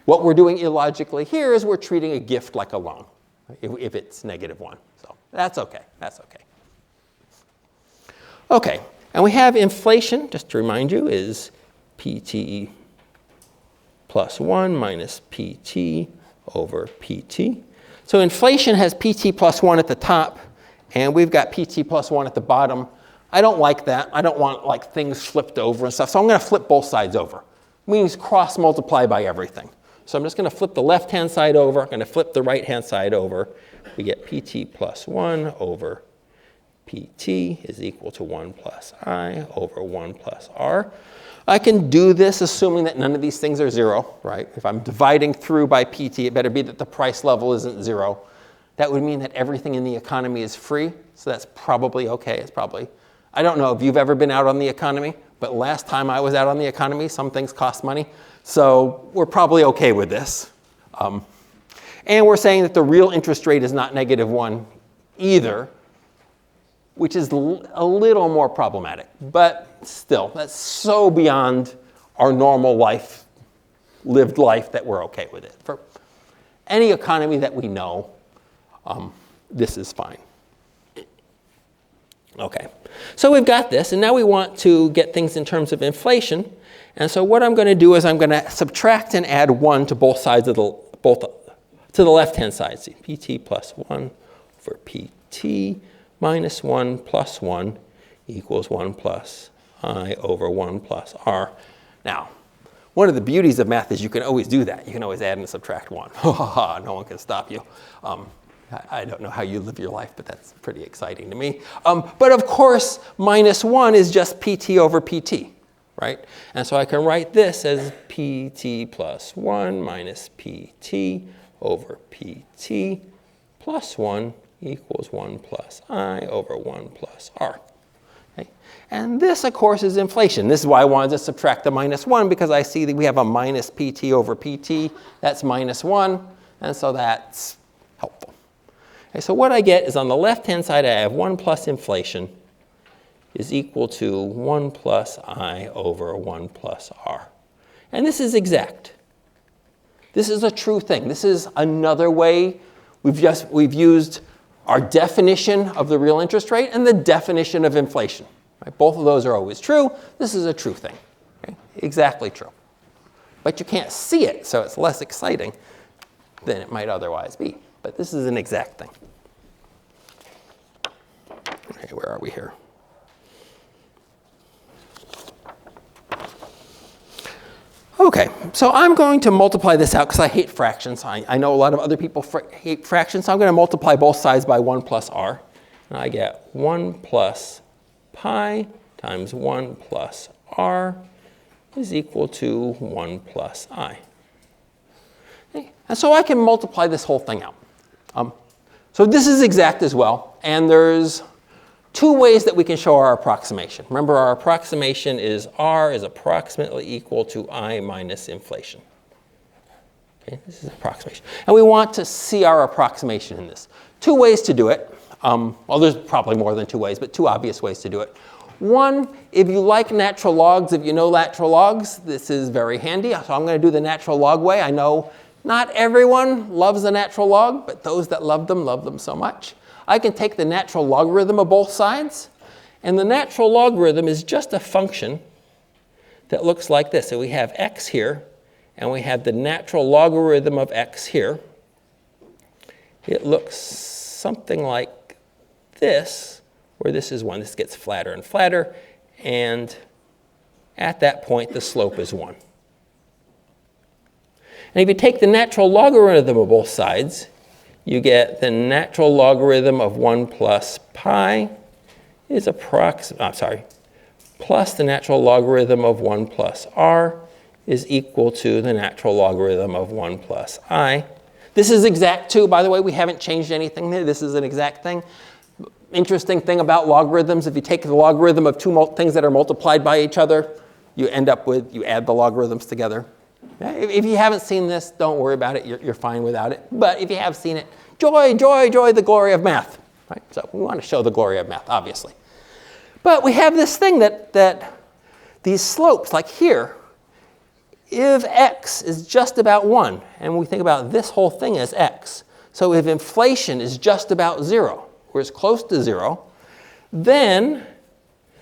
what we're doing illogically here is we're treating a gift like a loan, right? if it's negative 1. So that's okay. That's okay. Okay, and we have inflation, just to remind you, is pt plus 1 minus pt over pt. So inflation has pt plus 1 at the top, and we've got pt plus 1 at the bottom. I don't like that. I don't want like things flipped over and stuff, so I'm going to flip both sides over. It means cross multiply by everything. So I'm just going to flip the left-hand side over. I'm going to flip the right-hand side over. We get pt plus 1 over pt is equal to 1 plus I over 1 plus r. I can do this assuming that none of these things are 0, right? If I'm dividing through by pt, it better be that the price level isn't 0. That would mean that everything in the economy is free, so that's probably okay. It's probably, I don't know if you've ever been out on the economy, but last time I was out on the economy, some things cost money. So we're probably okay with this. And we're saying that the real interest rate is not negative 1 either, which is a little more problematic. But still, that's so beyond our normal life, lived life, that we're okay with it. For any economy that we know, this is fine. Okay, so we've got this, and now we want to get things in terms of inflation. And so what I'm going to do is I'm going to subtract and add 1 to both sides of to the left-hand side. See, pt plus 1 for pt minus 1 plus 1 equals 1 plus I over 1 plus r. Now, one of the beauties of math is you can always do that. You can always add and subtract 1. No one can stop you. I don't know how you live your life, but that's pretty exciting to me. But of course, minus 1 is just pt over pt, right? And so I can write this as pt plus 1 minus pt over pt plus 1 equals 1 plus I over 1 plus r. Okay? And this, of course, is inflation. This is why I wanted to subtract the minus 1, because I see that we have a minus pt over pt. That's minus 1, and so that's helpful. Okay, so what I get is on the left-hand side, I have 1 plus inflation is equal to 1 plus I over 1 plus r. And this is exact. This is a true thing. This is another way we've used our definition of the real interest rate and the definition of inflation. Right? Both of those are always true. This is a true thing. Okay? Exactly true. But you can't see it, so it's less exciting than it might otherwise be. But this is an exact thing. Okay, where are we here? Okay, so I'm going to multiply this out because I hate fractions. I know a lot of other people hate fractions, so I'm going to multiply both sides by 1 plus r. And I get 1 plus pi times 1 plus r is equal to 1 plus I. Okay, and so I can multiply this whole thing out. So this is exact as well, and there's two ways that we can show our approximation. Remember, our approximation is r is approximately equal to I minus inflation. Okay, this is approximation. And we want to see our approximation in this. Two ways to do it. Well, there's probably more than two ways, but two obvious ways to do it. One, if you like natural logs, if you know natural logs, this is very handy. So I'm going to do the natural log way. I know not everyone loves the natural log, but those that love them so much. I can take the natural logarithm of both sides, and the natural logarithm is just a function that looks like this. So we have x here, and we have the natural logarithm of x here. It looks something like this, where this is 1. This gets flatter and flatter, and at that point, the slope is 1. And if you take the natural logarithm of both sides, you get the natural logarithm of 1 plus pi is plus the natural logarithm of 1 plus r is equal to the natural logarithm of 1 plus I. This is exact too, by the way. We haven't changed anything there. This is an exact thing. Interesting thing about logarithms, if you take the logarithm of two things that are multiplied by each other, you end up with, you add the logarithms together. If you haven't seen this, don't worry about it. You're fine without it. But if you have seen it, joy, joy, joy, the glory of math. Right? So we want to show the glory of math, obviously. But we have this thing that these slopes, like here, if x is just about 1, and we think about this whole thing as x, so if inflation is just about 0, or is close to 0, then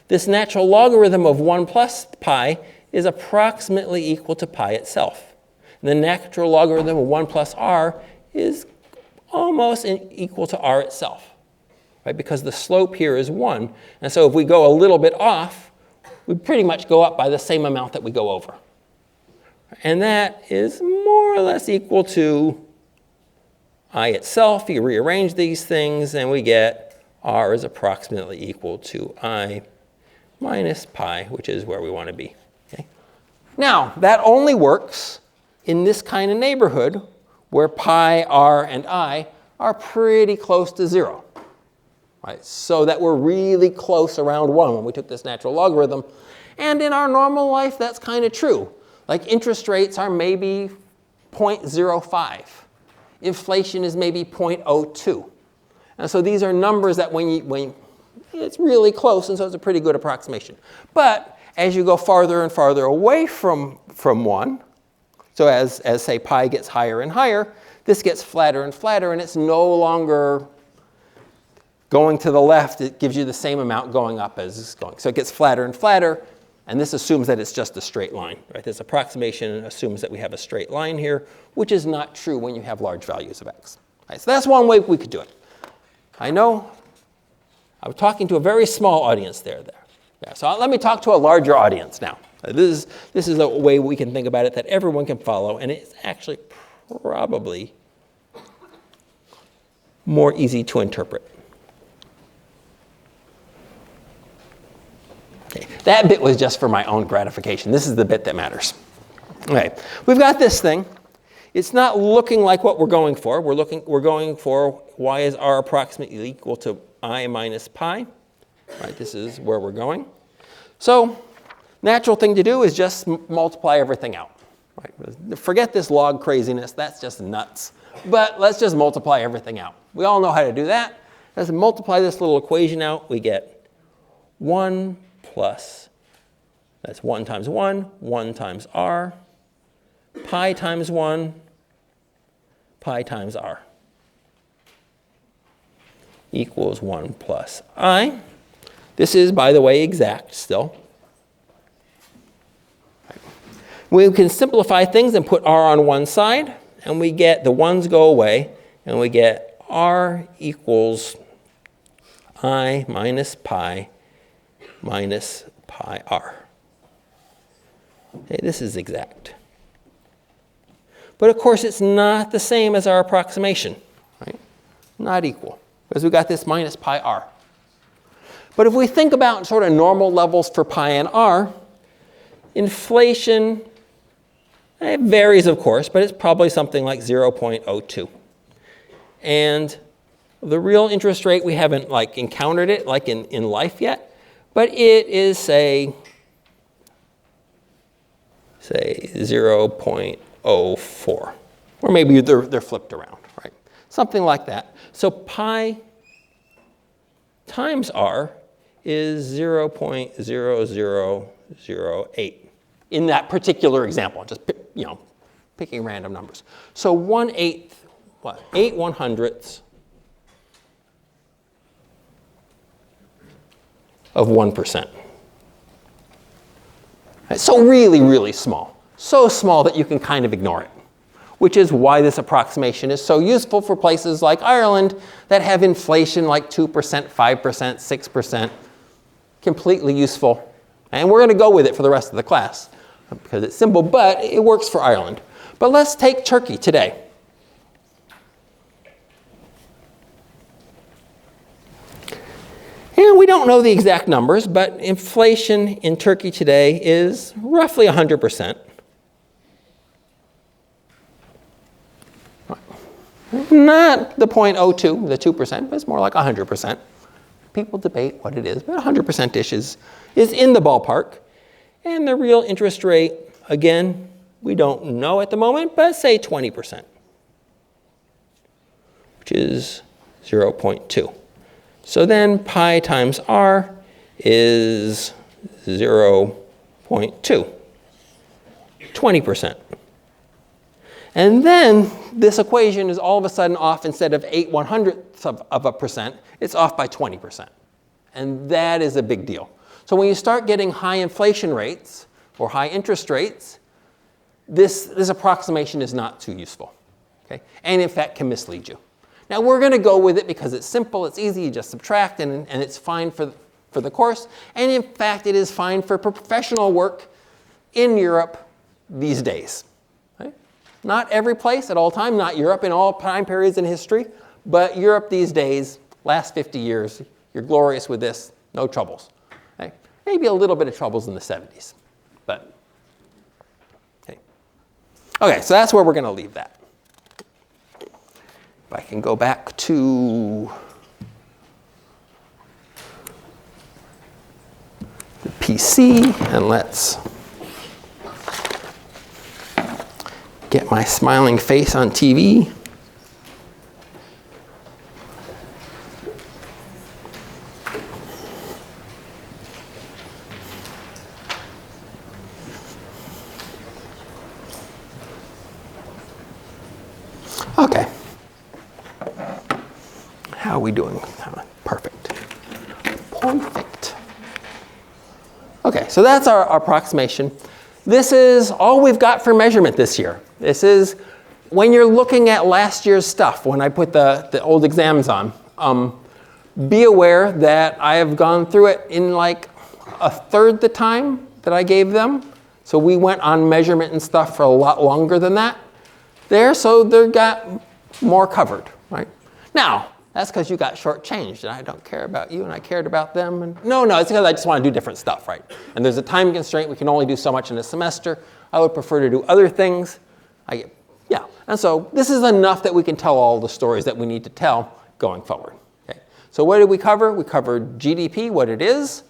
this natural logarithm of 1 plus pi is approximately equal to pi itself. And the natural logarithm of 1 plus r is almost equal to r itself, right? Because the slope here is 1. And so if we go a little bit off, we pretty much go up by the same amount that we go over. And that is more or less equal to I itself. You rearrange these things, and we get r is approximately equal to I minus pi, which is where we want to be. Okay? Now, that only works in this kind of neighborhood where pi, r, and I are pretty close to 0. Right? So that we're really close around 1 when we took this natural logarithm. And in our normal life, that's kind of true. Like interest rates are maybe 0.05. Inflation is maybe 0.02. And so these are numbers that when it's really close, and so it's a pretty good approximation. But as you go farther and farther away from 1, so as say pi gets higher and higher, this gets flatter and flatter, and it's no longer going to the left. It gives you the same amount going up as it's going. So it gets flatter and flatter, and this assumes that it's just a straight line. Right? This approximation assumes that we have a straight line here, which is not true when you have large values of x. Right? So that's one way we could do it. I know I was talking to a very small audience there. Yeah, so let me talk to a larger audience now. This is a way we can think about it that everyone can follow, and it's actually probably more easy to interpret. Okay, that bit was just for my own gratification. This is the bit that matters. Okay, we've got this thing. It's not looking like what we're going for. We're going for y is r approximately equal to I minus pi. Right, this is where we're going. So natural thing to do is just multiply everything out. Right? Forget this log craziness. That's just nuts. But let's just multiply everything out. We all know how to do that. Let's multiply this little equation out. We get 1 plus, that's 1 times 1, 1 times r, pi times 1, pi times r, equals 1 plus I. This is, by the way, exact still. We can simplify things and put r on one side, and we get the 1's go away, and we get r equals I minus pi r. Okay, this is exact. But of course, it's not the same as our approximation, right? Not equal, because we got this minus pi r. But if we think about sort of normal levels for pi and r, inflation, it varies, of course, but it's probably something like 0.02. And the real interest rate, we haven't encountered it in life yet, but it is, say 0.04. Or maybe they're flipped around, right? Something like that. So pi times r is 0.0008 in that particular example. Just picking random numbers. So 1/8, 8/100ths of 1%. So really, really small. So small that you can kind of ignore it, which is why this approximation is so useful for places like Ireland that have inflation like 2%, 5%, 6%. Completely useful. And we're going to go with it for the rest of the class because it's simple, but it works for Ireland. But let's take Turkey today. And we don't know the exact numbers, but inflation in Turkey today is roughly 100%. Not the 0.02, the 2%, but it's more like 100%. People debate what it is, but 100%-ish is in the ballpark. And the real interest rate, again, we don't know at the moment, but say 20%, which is 0.2. So then pi times r is 0.2, 20%. And then this equation is all of a sudden off. Instead of 8/100ths of a percent, it's off by 20%. And that is a big deal. So when you start getting high inflation rates or high interest rates, this approximation is not too useful. Okay? And in fact can mislead you. Now we're going to go with it because it's simple, it's easy, you just subtract, and it's fine for the course. And in fact, it is fine for professional work in Europe these days. Okay? Not every place at all time, not Europe in all time periods in history, but Europe these days, last 50 years, you're glorious with this, no troubles. Okay? Maybe a little bit of troubles in the 70s, but okay. Okay, so that's where we're going to leave that. If I can go back to the PC, and let's get my smiling face on TV. Okay. How are we doing? Perfect. Perfect. Okay, so that's our approximation. This is all we've got for measurement this year. This is when you're looking at last year's stuff, when I put the old exams on, be aware that I have gone through it in like a third the time that I gave them. So we went on measurement and stuff for a lot longer than that there, so they got more covered, right? Now, that's because you got shortchanged, and I don't care about you, and I cared about them. And no, it's because I just want to do different stuff, right? And there's a time constraint. We can only do so much in a semester. I would prefer to do other things. Yeah, and so this is enough that we can tell all the stories that we need to tell going forward. Okay. So what did we cover? We covered GDP, what it is,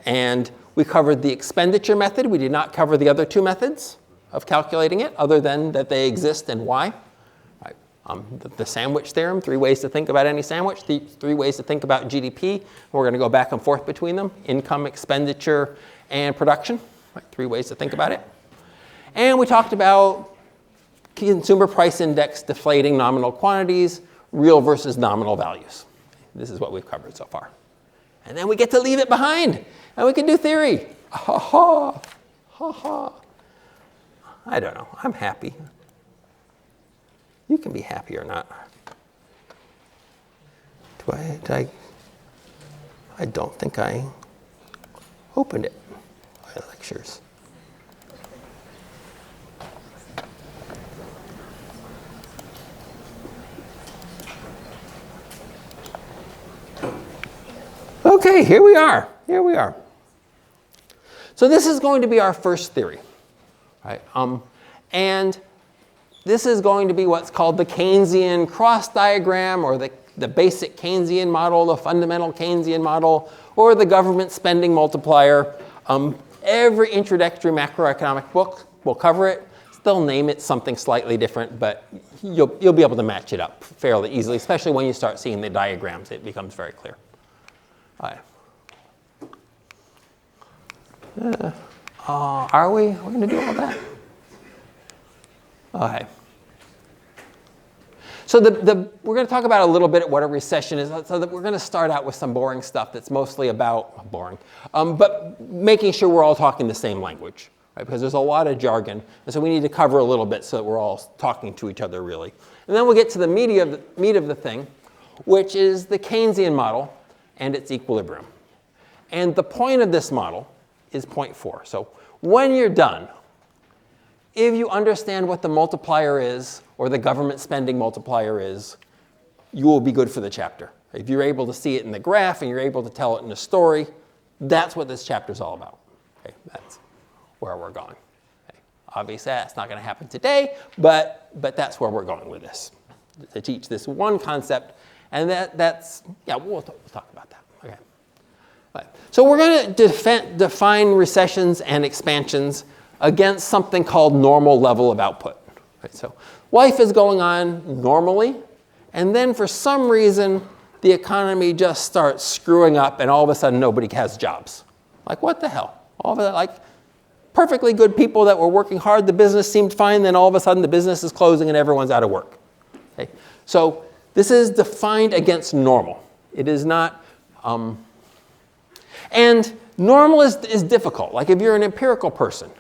and we covered the expenditure method. We did not cover the other two methods of calculating it, other than that they exist and why. The sandwich theorem, 3 ways to think about any sandwich, 3 ways to think about GDP. We're going to go back and forth between them, income, expenditure, and production. Right, 3 ways to think about it. And we talked about consumer price index deflating nominal quantities, real versus nominal values. This is what we've covered so far. And then we get to leave it behind, and we can do theory. Ha ha, ha ha. I don't know, I'm happy. You can be happy or not. I don't think I opened it. My lectures. Okay, here we are. Here we are. So this is going to be our first theory, right? And this is going to be what's called the Keynesian cross diagram, or the basic Keynesian model, the fundamental Keynesian model, or the government spending multiplier. Every introductory macroeconomic book will cover it. They'll name it something slightly different, but you'll be able to match it up fairly easily, especially when you start seeing the diagrams. It becomes very clear. All right. Are we? We're going to do all that? Okay. So we're going to talk about a little bit what a recession is. So that we're going to start out with some boring stuff that's mostly about boring, but making sure we're all talking the same language, right? Because there's a lot of jargon, and so we need to cover a little bit so that we're all talking to each other really. And then we'll get to the meat of the thing, which is the Keynesian model and its equilibrium. And the point of this model is point 4. So when you're done, if you understand what the multiplier is, or the government spending multiplier is, you will be good for the chapter. If you're able to see it in the graph and you're able to tell it in a story, that's what this chapter is all about. Okay, that's where we're going. Okay. Obviously, that's not going to happen today, but that's where we're going with this, to teach this one concept. And that's, yeah, we'll talk about that. Okay. Right. So we're going to define recessions and expansions against something called normal level of output. Right. So life is going on normally, and then for some reason, the economy just starts screwing up, and all of a sudden, nobody has jobs. Like, what the hell? All of that, like, perfectly good people that were working hard, the business seemed fine, then all of a sudden, the business is closing and everyone's out of work. Okay. So this is defined against normal. It is not, and normal is difficult. Like, if you're an empirical person,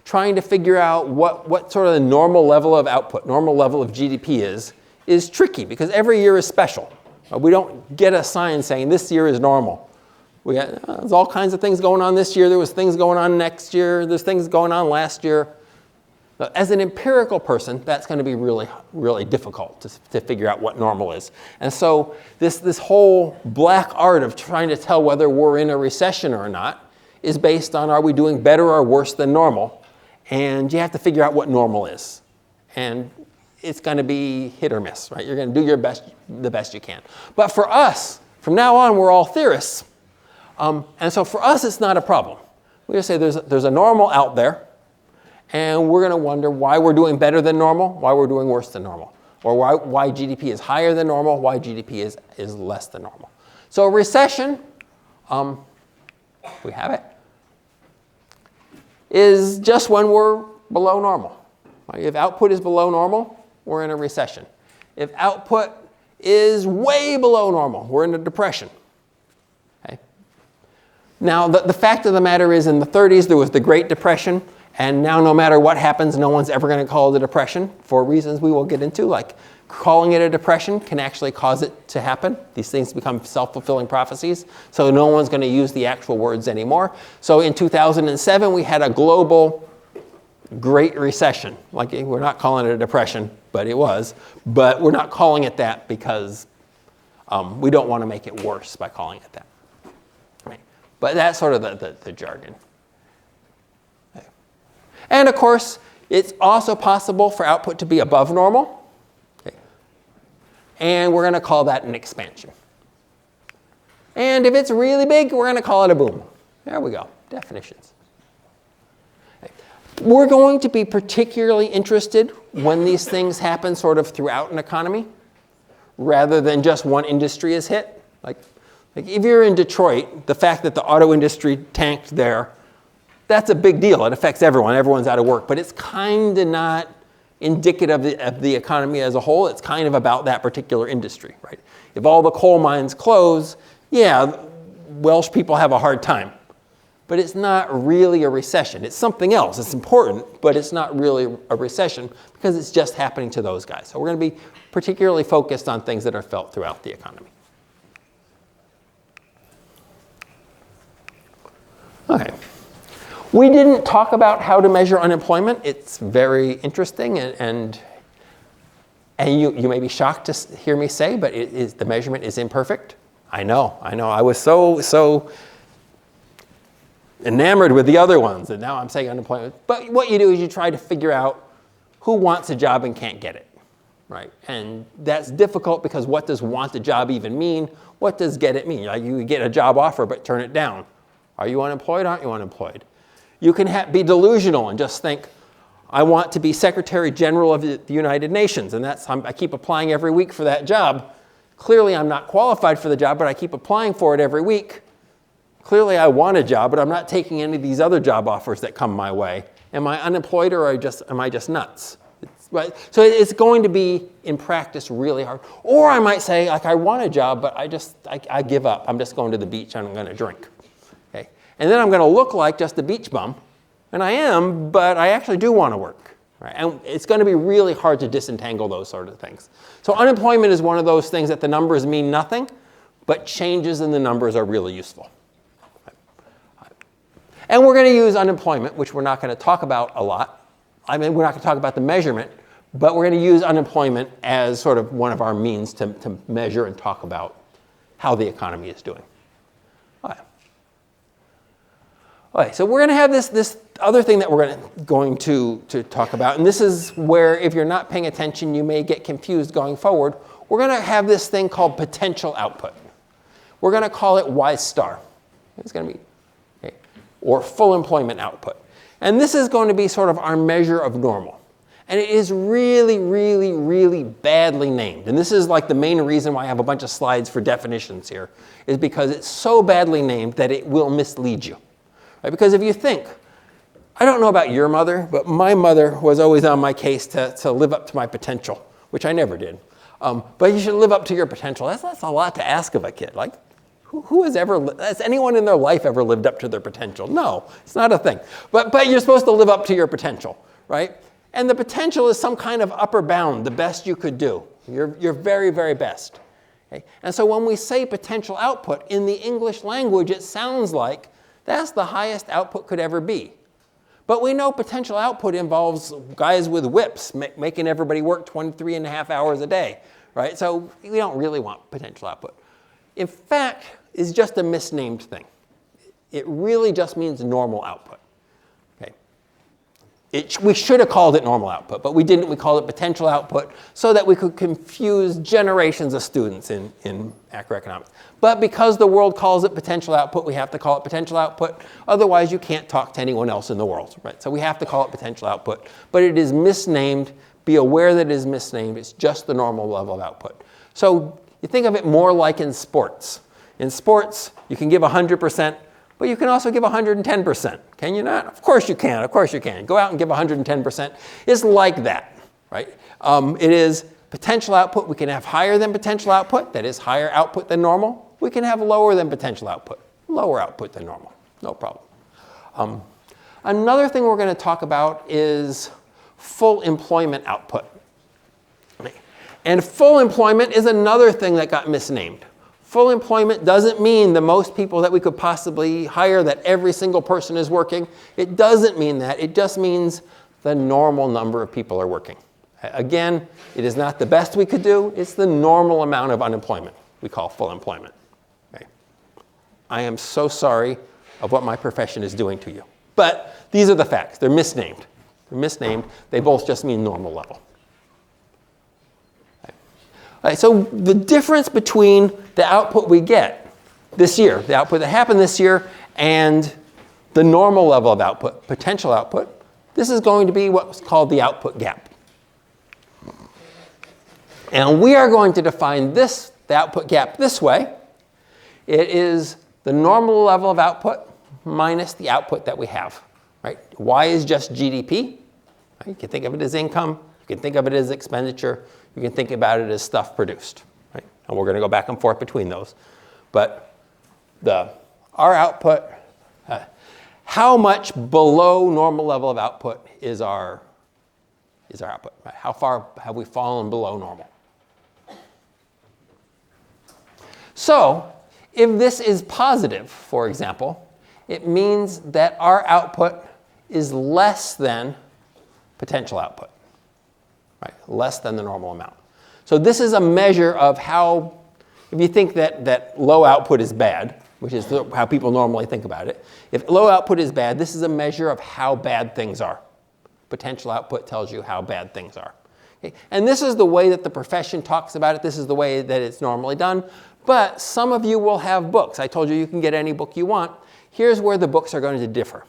trying to figure out what sort of the normal level of output, normal level of GDP is tricky, because every year is special. We don't get a sign saying this year is normal. There's all kinds of things going on this year. There was things going on next year. There's things going on last year. As an empirical person, that's going to be really, really difficult to figure out what normal is. And so this whole black art of trying to tell whether we're in a recession or not is based on, are we doing better or worse than normal? And you have to figure out what normal is. And it's going to be hit or miss, right? You're going to do the best you can. But for us, from now on, we're all theorists. And so for us, it's not a problem. We just say there's a normal out there, and we're going to wonder why we're doing better than normal, why we're doing worse than normal, or why GDP is higher than normal, why GDP is less than normal. So a recession, we have it, is just when we're below normal. Right? If output is below normal, we're in a recession. If output is way below normal, we're in a depression. Okay? Now, the fact of the matter is, in the 30s, there was the Great Depression, and now no matter what happens, no one's ever going to call it a depression for reasons we will get into, like calling it a depression can actually cause it to happen. These things become self-fulfilling prophecies, so no one's going to use the actual words anymore. So in 2007, we had a global Great Recession. Like, we're not calling it a depression, but it was. But we're not calling it that because we don't want to make it worse by calling it that. Right? But that's sort of the jargon. Okay. And of course, it's also possible for output to be above normal. And we're going to call that an expansion. And if it's really big, we're going to call it a boom. There we go, definitions. Okay. We're going to be particularly interested when these things happen sort of throughout an economy, rather than just one industry is hit. Like if you're in Detroit, the fact that the auto industry tanked there, that's a big deal. It affects everyone. Everyone's out of work. But it's kind of not indicative of the economy as a whole. It's kind of about that particular industry, right? If all the coal mines close, yeah, Welsh people have a hard time. But it's not really a recession. It's something else. It's important, but it's not really a recession because it's just happening to those guys. So we're going to be particularly focused on things that are felt throughout the economy. Okay. We didn't talk about how to measure unemployment. It's very interesting, and you may be shocked to hear me say, but the measurement is imperfect. I know. I was so enamored with the other ones, and now I'm saying unemployment. But what you do is you try to figure out who wants a job and can't get it, right? And that's difficult because what does want a job even mean? What does get it mean? Like you get a job offer but turn it down. Are you unemployed? Aren't you unemployed? You can be delusional and just think, I want to be Secretary General of the United Nations, and I keep applying every week for that job. Clearly, I'm not qualified for the job, but I keep applying for it every week. Clearly, I want a job, but I'm not taking any of these other job offers that come my way. Am I unemployed, or am I just nuts? Right? So it's going to be, in practice, really hard. Or I might say, like, I want a job, but I give up. I'm just going to the beach and I'm going to drink. Okay? And then I'm going to look like just a beach bum. And I am, but I actually do want to work. Right? And it's going to be really hard to disentangle those sort of things. So unemployment is one of those things that the numbers mean nothing, but changes in the numbers are really useful. And we're going to use unemployment, which we're not going to talk about a lot. I mean, we're not going to talk about the measurement, but we're going to use unemployment as sort of one of our means to measure and talk about how the economy is doing. Okay, so we're going to have this other thing that we're going to talk about, and this is where, if you're not paying attention, you may get confused going forward. We're going to have this thing called potential output. We're going to call it Y star. It's going to be, okay, or full employment output. And this is going to be sort of our measure of normal. And it is really, really, really badly named. And this is like the main reason why I have a bunch of slides for definitions here, is because it's so badly named that it will mislead you. Right? Because if you think, I don't know about your mother, but my mother was always on my case to live up to my potential, which I never did. But you should live up to your potential. That's a lot to ask of a kid. Like, has anyone in their life ever lived up to their potential? No, it's not a thing. But you're supposed to live up to your potential, right? And the potential is some kind of upper bound, the best you could do. Your very, very best. Okay? And so when we say potential output, in the English language, it sounds like that's the highest output could ever be. But we know potential output involves guys with whips making everybody work 23 and a half hours a day, right? So we don't really want potential output. In fact, it's just a misnamed thing. It really just means normal output. Okay? We should have called it normal output, but we didn't. We called it potential output so that we could confuse generations of students in macroeconomics. But because the world calls it potential output, we have to call it potential output. Otherwise, you can't talk to anyone else in the world, right? So we have to call it potential output. But it is misnamed. Be aware that it is misnamed. It's just the normal level of output. So you think of it more like in sports. In sports, you can give 100%, but you can also give 110%. Can you not? Of course you can. Of course you can. Go out and give 110%. It's like that, right? It is potential output. We can have higher than potential output. That is higher output than normal. We can have lower than potential output. Lower output than normal. No problem. Another thing we're going to talk about is full employment output. And full employment is another thing that got misnamed. Full employment doesn't mean the most people that we could possibly hire, that every single person is working. It doesn't mean that. It just means the normal number of people are working. Again, it is not the best we could do. It's the normal amount of unemployment we call full employment. Okay? I am so sorry of what my profession is doing to you. But these are the facts. They're misnamed. They're misnamed. They both just mean normal level. All right, so the difference between the output we get this year, the output that happened this year, and the normal level of output, potential output, this is going to be what's called the output gap. And we are going to define the output gap this way. It is the normal level of output minus the output that we have. Right? Y is just GDP. Right? You can think of it as income. You can think of it as expenditure. You can think about it as stuff produced. Right? And we're going to go back and forth between those. But our output, how much below normal level of output is our output? Right? How far have we fallen below normal? So if this is positive, for example, it means that our output is less than potential output, right? Less than the normal amount. So this is a measure of how, if you think that low output is bad, which is how people normally think about it, if low output is bad, this is a measure of how bad things are. Potential output tells you how bad things are. Okay? And this is the way that the profession talks about it. This is the way that it's normally done. But some of you will have books. I told you you can get any book you want. Here's where the books are going to differ.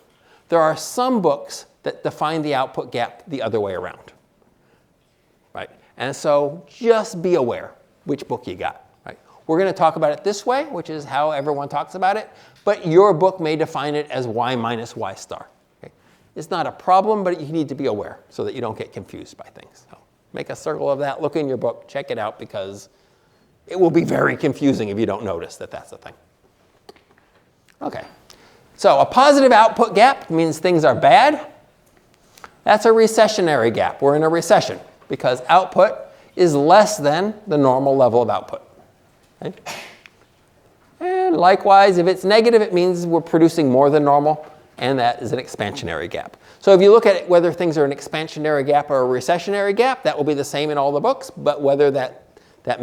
There are some books that define the output gap the other way around, right? And so just be aware which book you got, right? We're going to talk about it this way, which is how everyone talks about it, but your book may define it as y minus y star. Okay? It's not a problem, but you need to be aware so that you don't get confused by things. So make a circle of that, look in your book, check it out, because it will be very confusing if you don't notice that that's the thing. Okay, so a positive output gap means things are bad. That's a recessionary gap. We're in a recession because output is less than the normal level of output. Okay? And likewise, if it's negative, it means we're producing more than normal, and that is an expansionary gap. So if you look at it, whether things are an expansionary gap or a recessionary gap, that will be the same in all the books, but whether that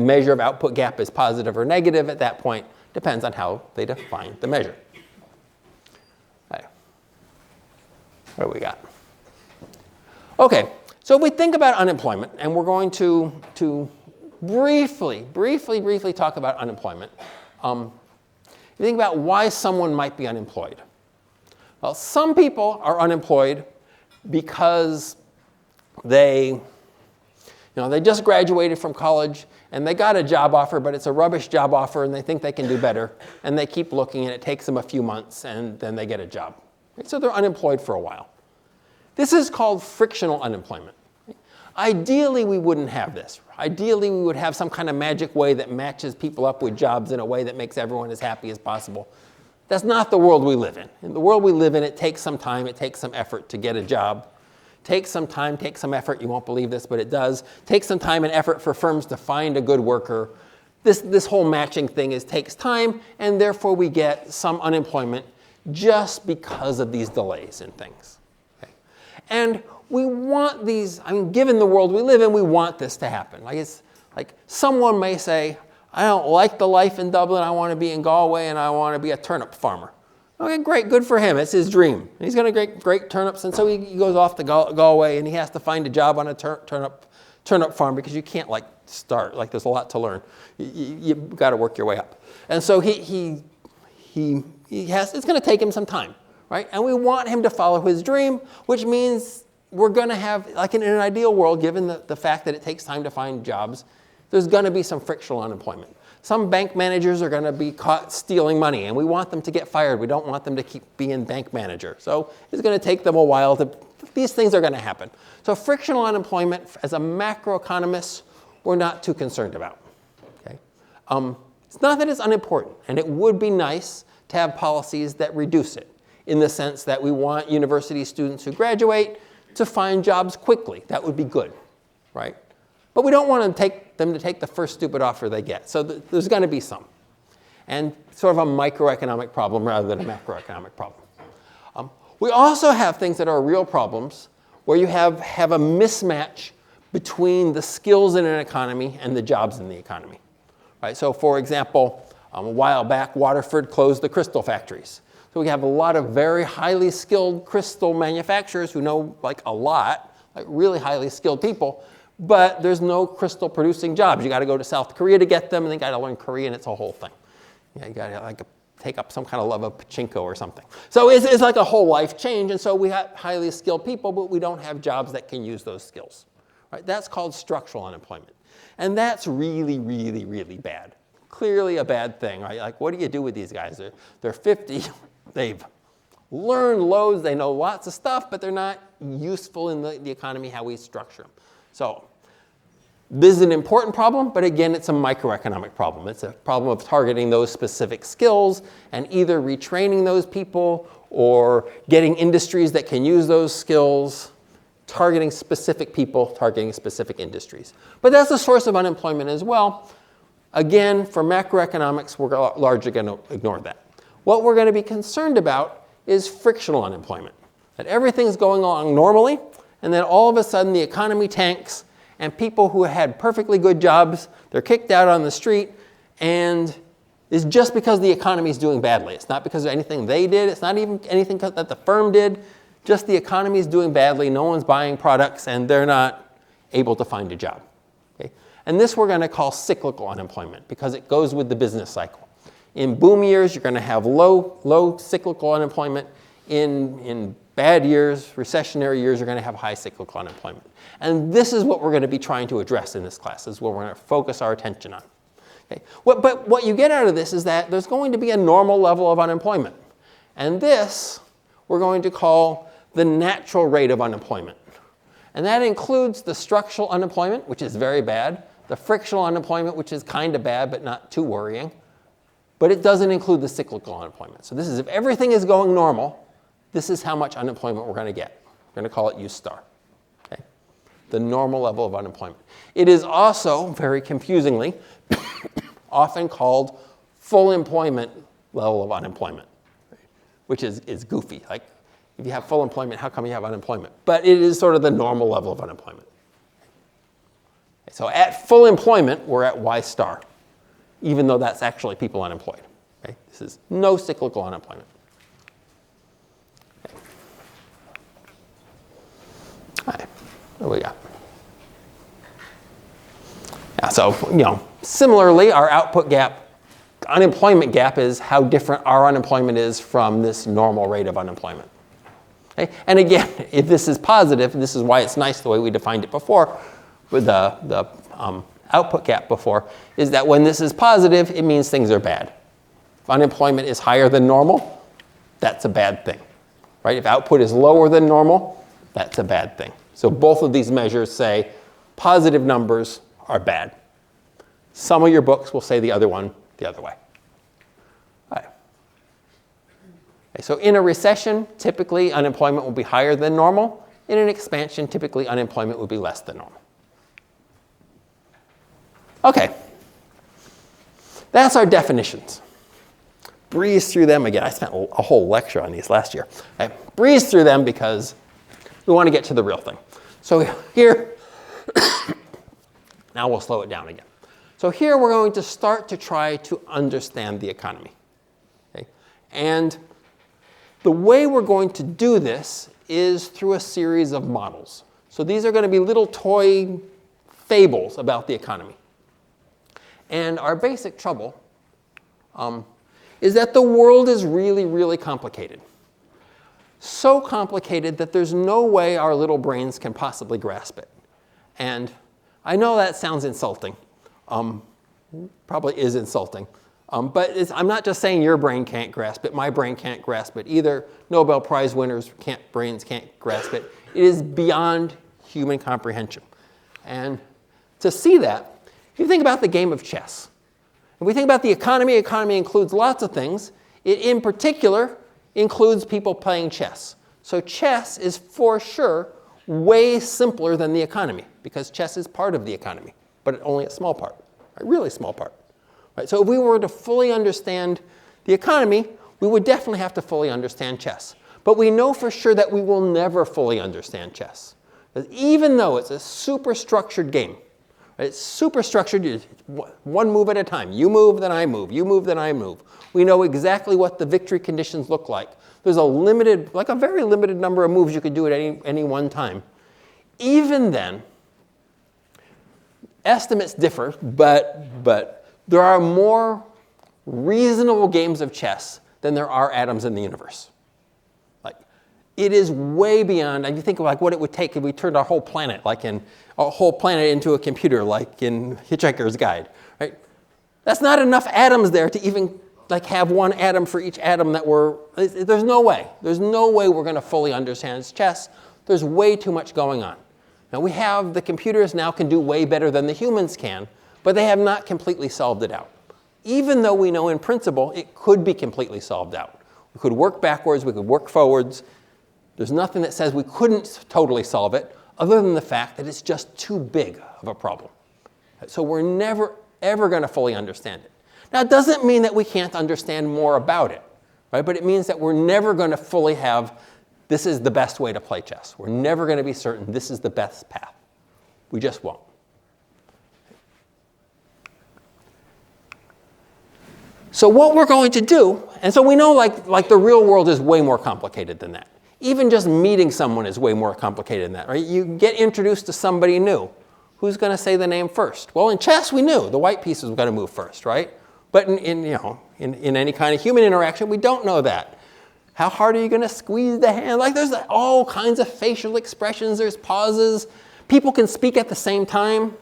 measure of output gap is positive or negative at that point depends on how they define the measure. Okay. What do we got? Okay, so if we think about unemployment, and we're going to briefly talk about unemployment. You think about why someone might be unemployed. Well, some people are unemployed because they just graduated from college and they got a job offer, but it's a rubbish job offer and they think they can do better. And they keep looking and it takes them a few months and then they get a job. So they're unemployed for a while. This is called frictional unemployment. Ideally, we wouldn't have this. Ideally, we would have some kind of magic way that matches people up with jobs in a way that makes everyone as happy as possible. That's not the world we live in. In the world we live in, it takes some time, it takes some effort to get a job. Takes some time, takes some effort. You won't believe this, but it does. Takes some time and effort for firms to find a good worker. This whole matching thing takes time, and therefore we get some unemployment just because of these delays in things. Okay? And we want these, given the world we live in, we want this to happen. Like someone may say, I don't like the life in Dublin, I want to be in Galway, and I want to be a turnip farmer. Okay, great, good for him. It's his dream. He's going to great turnips, and so he goes off to Galway, and he has to find a job on a turnip farm because you can't start. There's a lot to learn. You've got to work your way up. And so it's going to take him some time, right? And we want him to follow his dream, which means we're going to have, in an ideal world, given the fact that it takes time to find jobs, there's going to be some frictional unemployment. Some bank managers are going to be caught stealing money, and we want them to get fired. We don't want them to keep being bank manager. So it's going to take them a while these things are going to happen. So frictional unemployment, as a macroeconomist, we're not too concerned about. Okay? It's not that it's unimportant, and it would be nice to have policies that reduce it, in the sense that we want university students who graduate to find jobs quickly. That would be good, right? But we don't want them to take the first stupid offer they get. So there's going to be some. And sort of a microeconomic problem rather than a macroeconomic problem. We also have things that are real problems where you have a mismatch between the skills in an economy and the jobs in the economy. Right? So for example, a while back, Waterford closed the crystal factories. So we have a lot of very highly skilled crystal manufacturers who know a lot, really highly skilled people, but there's no crystal producing jobs. You got to go to South Korea to get them, and then you got to learn Korean. It's a whole thing. You got to take up some kind of love of pachinko or something. So it's like a whole life change, and so we have highly skilled people, but we don't have jobs that can use those skills. Right? That's called structural unemployment, and that's really, really, really bad. Clearly a bad thing. Right? What do you do with these guys? They're 50. They've learned loads. They know lots of stuff, but they're not useful in the economy how we structure them. So this is an important problem, but again, it's a microeconomic problem. It's a problem of targeting those specific skills and either retraining those people or getting industries that can use those skills, targeting specific people, targeting specific industries. But that's a source of unemployment as well. Again, for macroeconomics, we're largely going to ignore that. What we're going to be concerned about is frictional unemployment. That everything's going along normally, and then all of a sudden the economy tanks, and people who had perfectly good jobs, they're kicked out on the street, and it's just because the economy is doing badly. It's not because of anything they did. It's not even anything that the firm did. Just the economy is doing badly. No one's buying products, and they're not able to find a job. Okay? And this we're going to call cyclical unemployment because it goes with the business cycle. In boom years, you're going to have low cyclical unemployment. In bad years, recessionary years, you're going to have high cyclical unemployment. And this is what we're going to be trying to address in this class. This is what we're going to focus our attention on. Okay. But what you get out of this is that there's going to be a normal level of unemployment. And this we're going to call the natural rate of unemployment. And that includes the structural unemployment, which is very bad, the frictional unemployment, which is kind of bad but not too worrying. But it doesn't include the cyclical unemployment. So this is if everything is going normal, this is how much unemployment we're going to get. We're going to call it U star. Okay? The normal level of unemployment. It is also, very confusingly, often called full employment level of unemployment, which is goofy. Like, if you have full employment, how come you have unemployment? But it is sort of the normal level of unemployment. So at full employment, we're at Y star, even though that's actually people unemployed. Okay? This is no cyclical unemployment. Okay. All right, what do we got? Yeah, so, similarly, our output gap, unemployment gap is how different our unemployment is from this normal rate of unemployment. Okay? And again, if this is positive, and this is why it's nice the way we defined it before, with the output gap before, is that when this is positive, it means things are bad. If unemployment is higher than normal, that's a bad thing. Right? If output is lower than normal, that's a bad thing. So both of these measures say positive numbers are bad. Some of your books will say the other one the other way. All right. Okay, so in a recession, typically unemployment will be higher than normal. In an expansion, typically unemployment will be less than normal. Okay. That's our definitions. Breeze through them again. I spent a whole lecture on these last year. Okay. Breeze through them because we want to get to the real thing. So here, now we'll slow it down again. So here we're going to start to try to understand the economy. Okay? And the way we're going to do this is through a series of models. So these are going to be little toy fables about the economy. And our basic trouble is that the world is really, really complicated. So complicated that there's no way our little brains can possibly grasp it. And I know that sounds insulting. Probably is insulting. But I'm not just saying your brain can't grasp it. My brain can't grasp it either. Nobel Prize winners' brains can't grasp it. It is beyond human comprehension. And to see that, if you think about the game of chess, if we think about the economy includes lots of things. It, in particular, includes people playing chess. So chess is, for sure, way simpler than the economy, because chess is part of the economy, but only a small part, a really small part. Right? So if we were to fully understand the economy, we would definitely have to fully understand chess. But we know for sure that we will never fully understand chess. Because even though it's a super structured game, right? It's super structured, one move at a time. You move, then I move. You move, then I move. We know exactly what the victory conditions look like. There's a very limited number of moves you could do at any one time. Even then, estimates differ, but there are more reasonable games of chess than there are atoms in the universe. Like, it is way beyond, and you think of like what it would take if we turned our whole planet into a computer, like in Hitchhiker's Guide, right? That's not enough atoms there to even like have one atom for each atom there's no way. There's no way we're going to fully understand chess. There's way too much going on. Now the computers now can do way better than the humans can, but they have not completely solved it out. Even though we know in principle it could be completely solved out. We could work backwards, we could work forwards. There's nothing that says we couldn't totally solve it, other than the fact that it's just too big of a problem. So we're never, ever going to fully understand it. Now, it doesn't mean that we can't understand more about it. right? But it means that we're never going to fully have, this is the best way to play chess. We're never going to be certain this is the best path. We just won't. So what we're going to do, and so we know like the real world is way more complicated than that. Even just meeting someone is way more complicated than that, right? You get introduced to somebody new. Who's going to say the name first? Well, in chess, we knew the white piece was going to move first, right? But in any kind of human interaction, we don't know that. How hard are you going to squeeze the hand? Like there's all kinds of facial expressions. There's pauses. People can speak at the same time.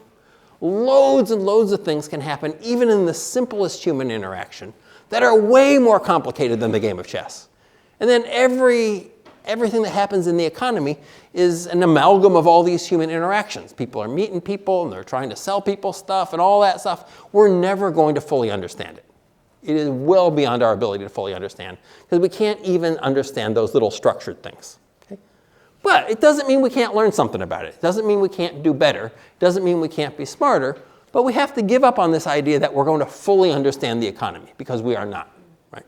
Loads and loads of things can happen, even in the simplest human interaction, that are way more complicated than the game of chess. And then everything that happens in the economy is an amalgam of all these human interactions. People are meeting people, and they're trying to sell people stuff, and all that stuff. We're never going to fully understand it. It is well beyond our ability to fully understand, because we can't even understand those little structured things. But it doesn't mean we can't learn something about it. It doesn't mean we can't do better. It doesn't mean we can't be smarter. But we have to give up on this idea that we're going to fully understand the economy, because we are not, right?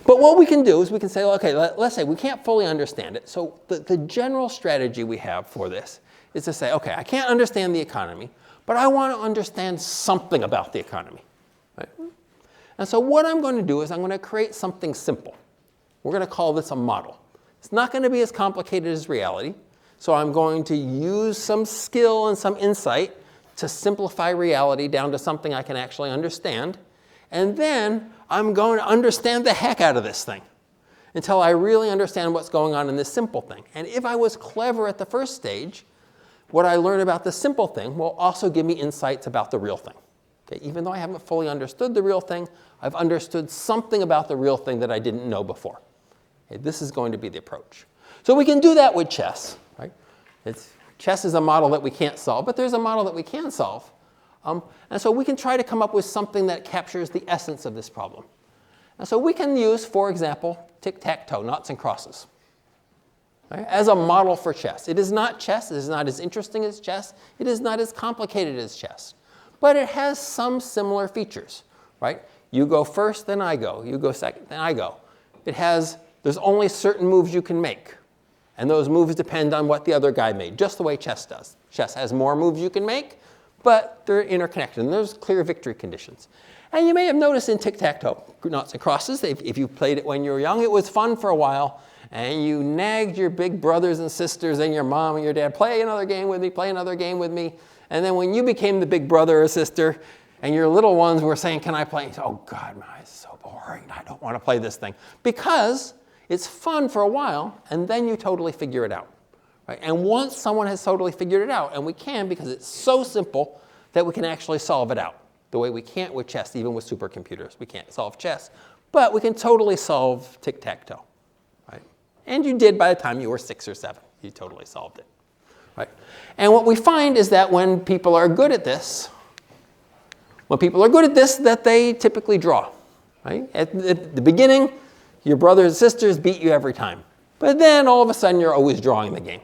But what we can do is we can say, okay, let's say we can't fully understand it. So the general strategy we have for this is to say, okay, I can't understand the economy, but I want to understand something about the economy, right? And so what I'm going to do is I'm going to create something simple. We're going to call this a model. It's not going to be as complicated as reality, so I'm going to use some skill and some insight to simplify reality down to something I can actually understand, and then I'm going to understand the heck out of this thing until I really understand what's going on in this simple thing. And if I was clever at the first stage, what I learn about the simple thing will also give me insights about the real thing. Okay, even though I haven't fully understood the real thing, I've understood something about the real thing that I didn't know before. Okay, this is going to be the approach. So we can do that with chess, right? Chess is a model that we can't solve, but there's a model that we can solve. And so we can try to come up with something that captures the essence of this problem. And so we can use, for example, tic-tac-toe, noughts and crosses, right, as a model for chess. It is not chess. It is not as interesting as chess. It is not as complicated as chess. But it has some similar features, right? You go first, then I go. You go second, then I go. There's only certain moves you can make. And those moves depend on what the other guy made, just the way chess does. Chess has more moves you can make, but they're interconnected, and there's clear victory conditions. And you may have noticed in tic-tac-toe, noughts and crosses, if you played it when you were young, it was fun for a while, and you nagged your big brothers and sisters and your mom and your dad, play another game with me, play another game with me. And then when you became the big brother or sister, and your little ones were saying, can I play? Oh, God, it's so boring. I don't want to play this thing. Because it's fun for a while, and then you totally figure it out. Right? And once someone has totally figured it out, and we can because it's so simple that we can actually solve it out, the way we can't with chess, even with supercomputers. We can't solve chess, but we can totally solve tic-tac-toe. Right? And you did by the time you were 6 or 7. You totally solved it. Right? And what we find is that when people are good at this, that they typically draw. Right? At the beginning, your brothers and sisters beat you every time. But then all of a sudden, you're always drawing the game.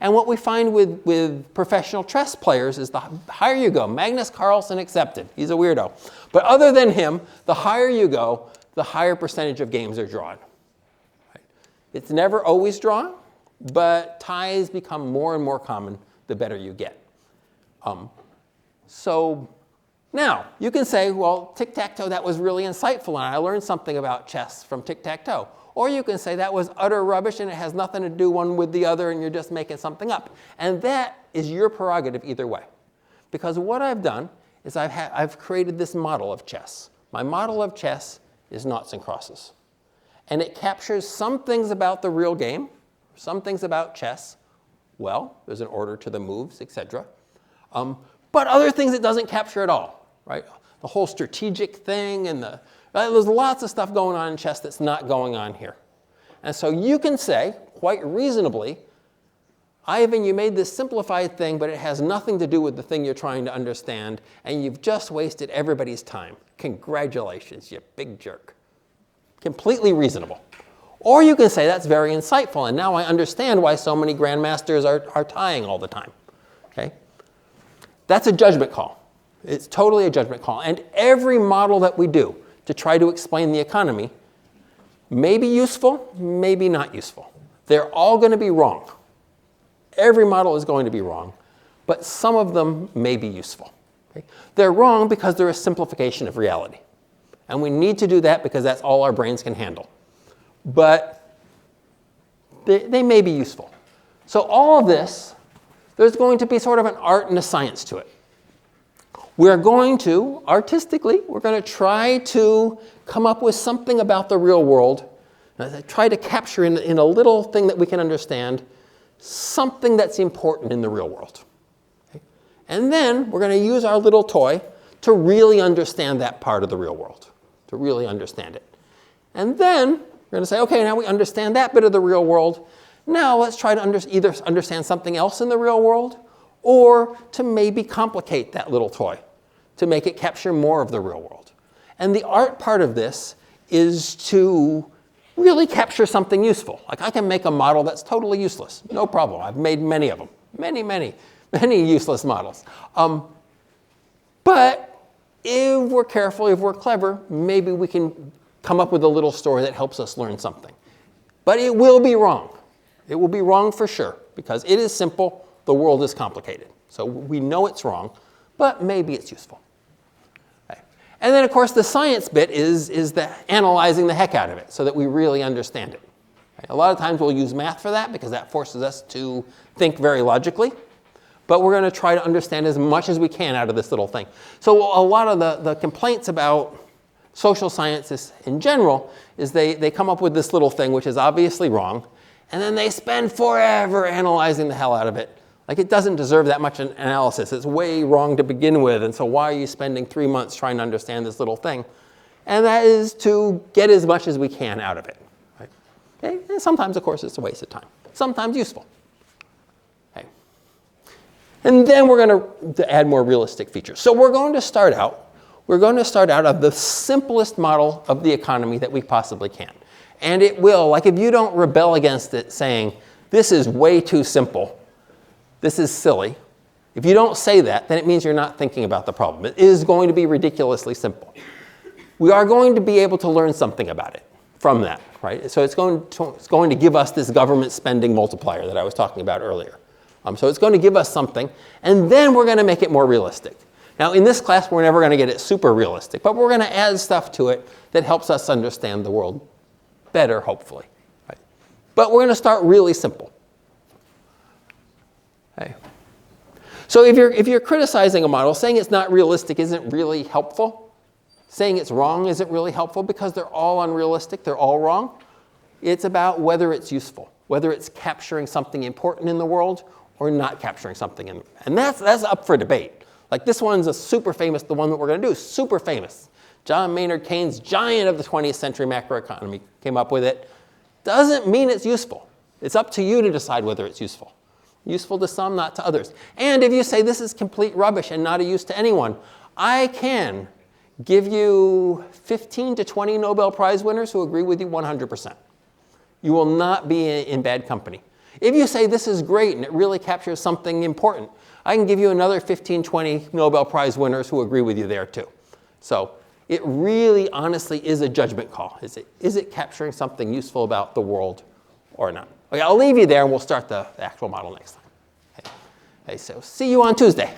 And what we find with professional chess players is the higher you go, Magnus Carlsen accepted, he's a weirdo. But other than him, the higher you go, the higher percentage of games are drawn. Right? It's never always drawn, but ties become more and more common the better you get. So now, you can say, well, tic-tac-toe, that was really insightful, and I learned something about chess from tic-tac-toe. Or you can say that was utter rubbish, and it has nothing to do one with the other, and you're just making something up. And that is your prerogative either way. Because what I've done is I've created this model of chess. My model of chess is noughts and crosses. And it captures some things about the real game, some things about chess. Well, there's an order to the moves, etc. But other things it doesn't capture at all. Right? The whole strategic thing and there's lots of stuff going on in chess that's not going on here. And so you can say, quite reasonably, Ivan, you made this simplified thing, but it has nothing to do with the thing you're trying to understand, and you've just wasted everybody's time. Congratulations, you big jerk. Completely reasonable. Or you can say, that's very insightful, and now I understand why so many grandmasters are tying all the time. Okay? That's a judgment call. It's totally a judgment call. And every model that we do to try to explain the economy may be useful, maybe not useful. They're all going to be wrong. Every model is going to be wrong, but some of them may be useful. Okay? They're wrong because they're a simplification of reality. And we need to do that because that's all our brains can handle. But they may be useful. So all of this, there's going to be sort of an art and a science to it. We're going to, artistically, we're going to try to come up with something about the real world, try to capture in a little thing that we can understand something that's important in the real world. Okay? And then we're going to use our little toy to really understand that part of the real world, to really understand it. And then we're going to say, okay, now we understand that bit of the real world. Now let's try to either understand something else in the real world or to maybe complicate that little toy to make it capture more of the real world. And the art part of this is to really capture something useful. Like I can make a model that's totally useless. No problem. I've made many of them. Many useless models. But if we're careful, if we're clever, maybe we can come up with a little story that helps us learn something. But it will be wrong. It will be wrong for sure, because it is simple, the world is complicated. So we know it's wrong, but maybe it's useful. Okay. And then, of course, the science bit is the analyzing the heck out of it so that we really understand it. Okay. A lot of times we'll use math for that because that forces us to think very logically. But we're going to try to understand as much as we can out of this little thing. So a lot of the complaints about social sciences in general is they come up with this little thing which is obviously wrong, and then they spend forever analyzing the hell out of it. Like it doesn't deserve that much analysis. It's way wrong to begin with, and so why are you spending 3 months trying to understand this little thing? And that is to get as much as we can out of it. Right? Okay? And sometimes, of course, it's a waste of time. Sometimes useful. Okay. And then we're going to add more realistic features. So we're going to start out of the simplest model of the economy that we possibly can. And it will, like if you don't rebel against it saying, this is way too simple, this is silly, if you don't say that, then it means you're not thinking about the problem. It is going to be ridiculously simple. We are going to be able to learn something about it from that, right? So it's going to give us this government spending multiplier that I was talking about earlier. So it's going to give us something, and then we're going to make it more realistic. Now, in this class, we're never going to get it super realistic, but we're going to add stuff to it that helps us understand the world better, hopefully. Right? But we're going to start really simple. Okay. So if you're criticizing a model, saying it's not realistic isn't really helpful. Saying it's wrong isn't really helpful because they're all unrealistic, they're all wrong. It's about whether it's useful, whether it's capturing something important in the world or not capturing something in. And that's up for debate. Like this one's a super famous, the one that we're going to do is super famous. John Maynard Keynes, giant of the 20th century macroeconomy, came up with it. Doesn't mean it's useful. It's up to you to decide whether it's useful. Useful to some, not to others. And if you say this is complete rubbish and not a use to anyone, I can give you 15 to 20 Nobel Prize winners who agree with you 100%. You will not be in bad company. If you say this is great and it really captures something important, I can give you another 15, 20 Nobel Prize winners who agree with you there too. So it really honestly is a judgment call. Is it capturing something useful about the world or not? Okay, I'll leave you there and we'll start the actual model next time. Okay, so see you on Tuesday.